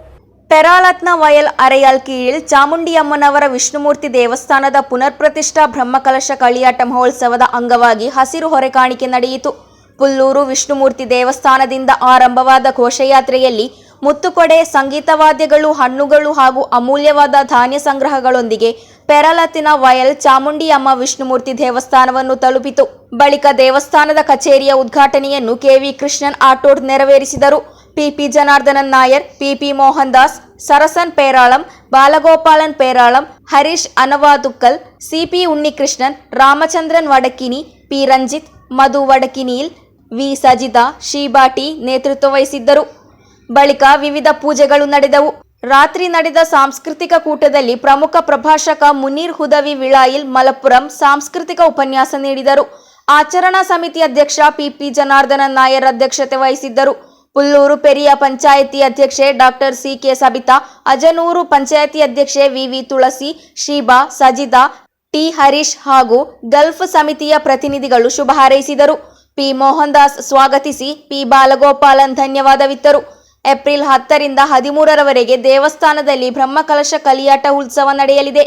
ಪೆರಾಳತ್ನ ವಯಲ್ ಅರೆಯಲ್ ಕೀಳ್ ಚಾಮುಂಡಿಯಮ್ಮನವರ ವಿಷ್ಣುಮೂರ್ತಿ ದೇವಸ್ಥಾನದ ಪುನರ್ ಪ್ರತಿಷ್ಠಾ ಬ್ರಹ್ಮಕಲಶ ಕಳಿಯಾಟ ಮಹೋತ್ಸವದ ಅಂಗವಾಗಿ ಹಸಿರು ಹೊರೆ ಕಾಣಿಕೆ ನಡೆಯಿತು. ಪುಲ್ಲೂರು ವಿಷ್ಣುಮೂರ್ತಿ ದೇವಸ್ಥಾನದಿಂದ ಆರಂಭವಾದ ಘೋಷಯಾತ್ರೆಯಲ್ಲಿ ಮುತ್ತುಕೊಡೆ, ಸಂಗೀತ ವಾದ್ಯಗಳು, ಹಣ್ಣುಗಳು ಹಾಗೂ ಅಮೂಲ್ಯವಾದ ಧಾನ್ಯ ಸಂಗ್ರಹಗಳೊಂದಿಗೆ ಪೆರಳತ್ತಿನ ವಯಲ್ ಚಾಮುಂಡಿಯಮ್ಮ ವಿಷ್ಣುಮೂರ್ತಿ ದೇವಸ್ಥಾನವನ್ನು ತಲುಪಿತು. ಬಳಿಕ ದೇವಸ್ಥಾನದ ಕಚೇರಿಯ ಉದ್ಘಾಟನೆಯನ್ನು ಕೆವಿ ಕೃಷ್ಣನ್ ಆಟೋಡ್ ನೆರವೇರಿಸಿದರು. ಪಿಪಿ ಜನಾರ್ದನನ್ ನಾಯರ್, ಪಿಪಿ ಮೋಹನ್ ದಾಸ್, ಸರಸನ್ ಪೇರಾಳಂ, ಬಾಲಗೋಪಾಲನ್ ಪೇರಾಳಂ, ಹರೀಶ್ ಅನವಾದುಕ್ಕಲ್, ಸಿಪಿ ಉನ್ನಿಕೃಷ್ಣನ್, ರಾಮಚಂದ್ರನ್ ವಡಕಿನಿ, ಪಿ ರಂಜಿತ್, ಮಧು ವಡಕಿನೀಲ್, ವಿ ಸಜಿತಾ, ಶೀಬಾಟಿ ನೇತೃತ್ವ ವಹಿಸಿದ್ದರು. ಬಳಿಕ ವಿವಿಧ ಪೂಜೆಗಳು ನಡೆದವು. ರಾತ್ರಿ ನಡೆದ ಸಾಂಸ್ಕೃತಿಕ ಕೂಟದಲ್ಲಿ ಪ್ರಮುಖ ಪ್ರಭಾಷಕ ಮುನೀರ್ ಹುದವಿ ವಿಳಾಯಿಲ್ ಮಲಪ್ಪುರಂ ಸಾಂಸ್ಕೃತಿಕ ಉಪನ್ಯಾಸ ನೀಡಿದರು. ಆಚರಣಾ ಸಮಿತಿ ಅಧ್ಯಕ್ಷ ಪಿಪಿ ಜನಾರ್ದನನ್ ನಾಯರ್ ಅಧ್ಯಕ್ಷತೆ ವಹಿಸಿದ್ದರು. ಪುಲ್ಲೂರು ಪೆರಿಯ ಪಂಚಾಯಿತಿ ಅಧ್ಯಕ್ಷೆ ಡಾಕ್ಟರ್ ಸಿ.ಕೆ. ಸಬಿತಾ, ಅಜನೂರು ಪಂಚಾಯಿತಿ ಅಧ್ಯಕ್ಷೆ ವಿವಿ ತುಳಸಿ, ಶೀಬಾ, ಸಜಿದಾ, ಟಿ ಹರೀಶ್ ಹಾಗೂ ಗಲ್ಫ್ ಸಮಿತಿಯ ಪ್ರತಿನಿಧಿಗಳು ಶುಭ ಹಾರೈಸಿದರು. ಪಿ ಮೋಹನ್ ದಾಸ್ ಸ್ವಾಗತಿಸಿ ಪಿ ಬಾಲಗೋಪಾಲನ್ ಧನ್ಯವಾದವಿತ್ತರು. ಏಪ್ರಿಲ್ 10ರಿಂದ 13ರವರೆಗೆ ದೇವಸ್ಥಾನದಲ್ಲಿ ಬ್ರಹ್ಮಕಲಶ ಕಲಿಯಾಟ ಉತ್ಸವ ನಡೆಯಲಿದೆ.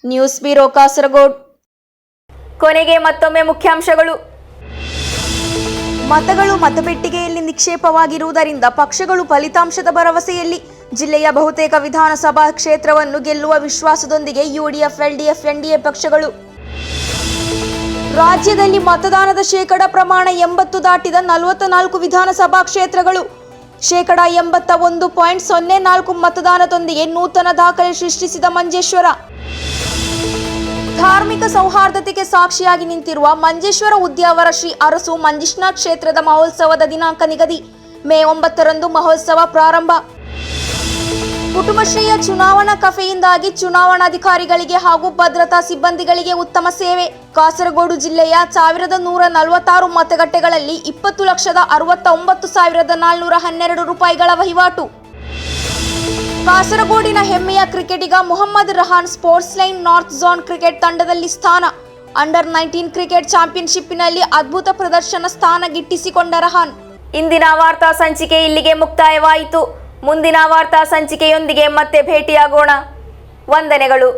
News bureau, Kasaragod. ಕೊನೆಗೆ ಮತ್ತೊಮ್ಮೆ ಮುಖ್ಯಾಂಶಗಳು. ಮತಗಳು ಮತಪೆಟ್ಟಿಗೆಯಲ್ಲಿ ನಿಕ್ಷೇಪವಾಗಿರುವುದರಿಂದ ಪಕ್ಷಗಳು ಫಲಿತಾಂಶದ ಭರವಸೆಯಲ್ಲಿ. ಜಿಲ್ಲೆಯ ಬಹುತೇಕ ವಿಧಾನಸಭಾ ಕ್ಷೇತ್ರವನ್ನು ಗೆಲ್ಲುವ ವಿಶ್ವಾಸದೊಂದಿಗೆ ಯುಡಿಎಫ್, ಎಲ್ಡಿಎಫ್, ಎನ್ಡಿಎ ಪಕ್ಷಗಳು. ರಾಜ್ಯದಲ್ಲಿ ಮತದಾನದ ಶೇಕಡ ಪ್ರಮಾಣ 80 ದಾಟಿದ 44 ವಿಧಾನಸಭಾ ಕ್ಷೇತ್ರಗಳು. 81.04 ಮತದಾನದೊಂದಿಗೆ ನೂತನ ದಾಖಲೆ ಸೃಷ್ಟಿಸಿದ ಮಂಜೇಶ್ವರ. ಧಾರ್ಮಿಕ ಸೌಹಾರ್ದತೆಗೆ ಸಾಕ್ಷಿಯಾಗಿ ನಿಂತಿರುವ ಮಂಜೇಶ್ವರ ಉದ್ಯಾವರ ಶ್ರೀ ಅರಸು ಮಂಜುನಾಥ ಕ್ಷೇತ್ರದ ಮಹೋತ್ಸವದ ದಿನಾಂಕ ನಿಗದಿ. ಮೇ 9ರಂದು ಮಹೋತ್ಸವ ಪ್ರಾರಂಭ. ಕುಟುಂಬಶ್ರೀಯ ಚುನಾವಣಾ ಕಫೆಯಿಂದಾಗಿ ಚುನಾವಣಾಧಿಕಾರಿಗಳಿಗೆ ಹಾಗೂ ಭದ್ರತಾ ಸಿಬ್ಬಂದಿಗಳಿಗೆ ಉತ್ತಮ ಸೇವೆ. ಕಾಸರಗೋಡು ಜಿಲ್ಲೆಯ 1146 ಮತಗಟ್ಟೆಗಳಲ್ಲಿ 20,69,412 ರೂಪಾಯಿಗಳ ವಹಿವಾಟು. ಕಾಸರಗೋಡಿನ ಹೆಮ್ಮೆಯ ಕ್ರಿಕೆಟಿಗ Mohammed Rahan Sports Line North Zone cricket ತಂಡದಲ್ಲಿ ಸ್ಥಾನ. ಅಂಡರ್ 19 ಕ್ರಿಕೆಟ್ ಚಾಂಪಿಯನ್ಶಿಪ್ನಲ್ಲಿ ಅದ್ಭುತ ಪ್ರದರ್ಶನ ಸ್ಥಾನ ಗಿಟ್ಟಿಸಿಕೊಂಡ ರಹಾನ್. ಇಂದಿನ ವಾರ್ತಾ ಸಂಚಿಕೆ ಇಲ್ಲಿಗೆ ಮುಕ್ತಾಯವಾಯಿತು. ಮುಂದಿನ ವಾರ್ತಾ ಸಂಚಿಕೆಯೊಂದಿಗೆ ಮತ್ತೆ ಭೇಟಿಯಾಗೋಣ. ವಂದನೆಗಳು.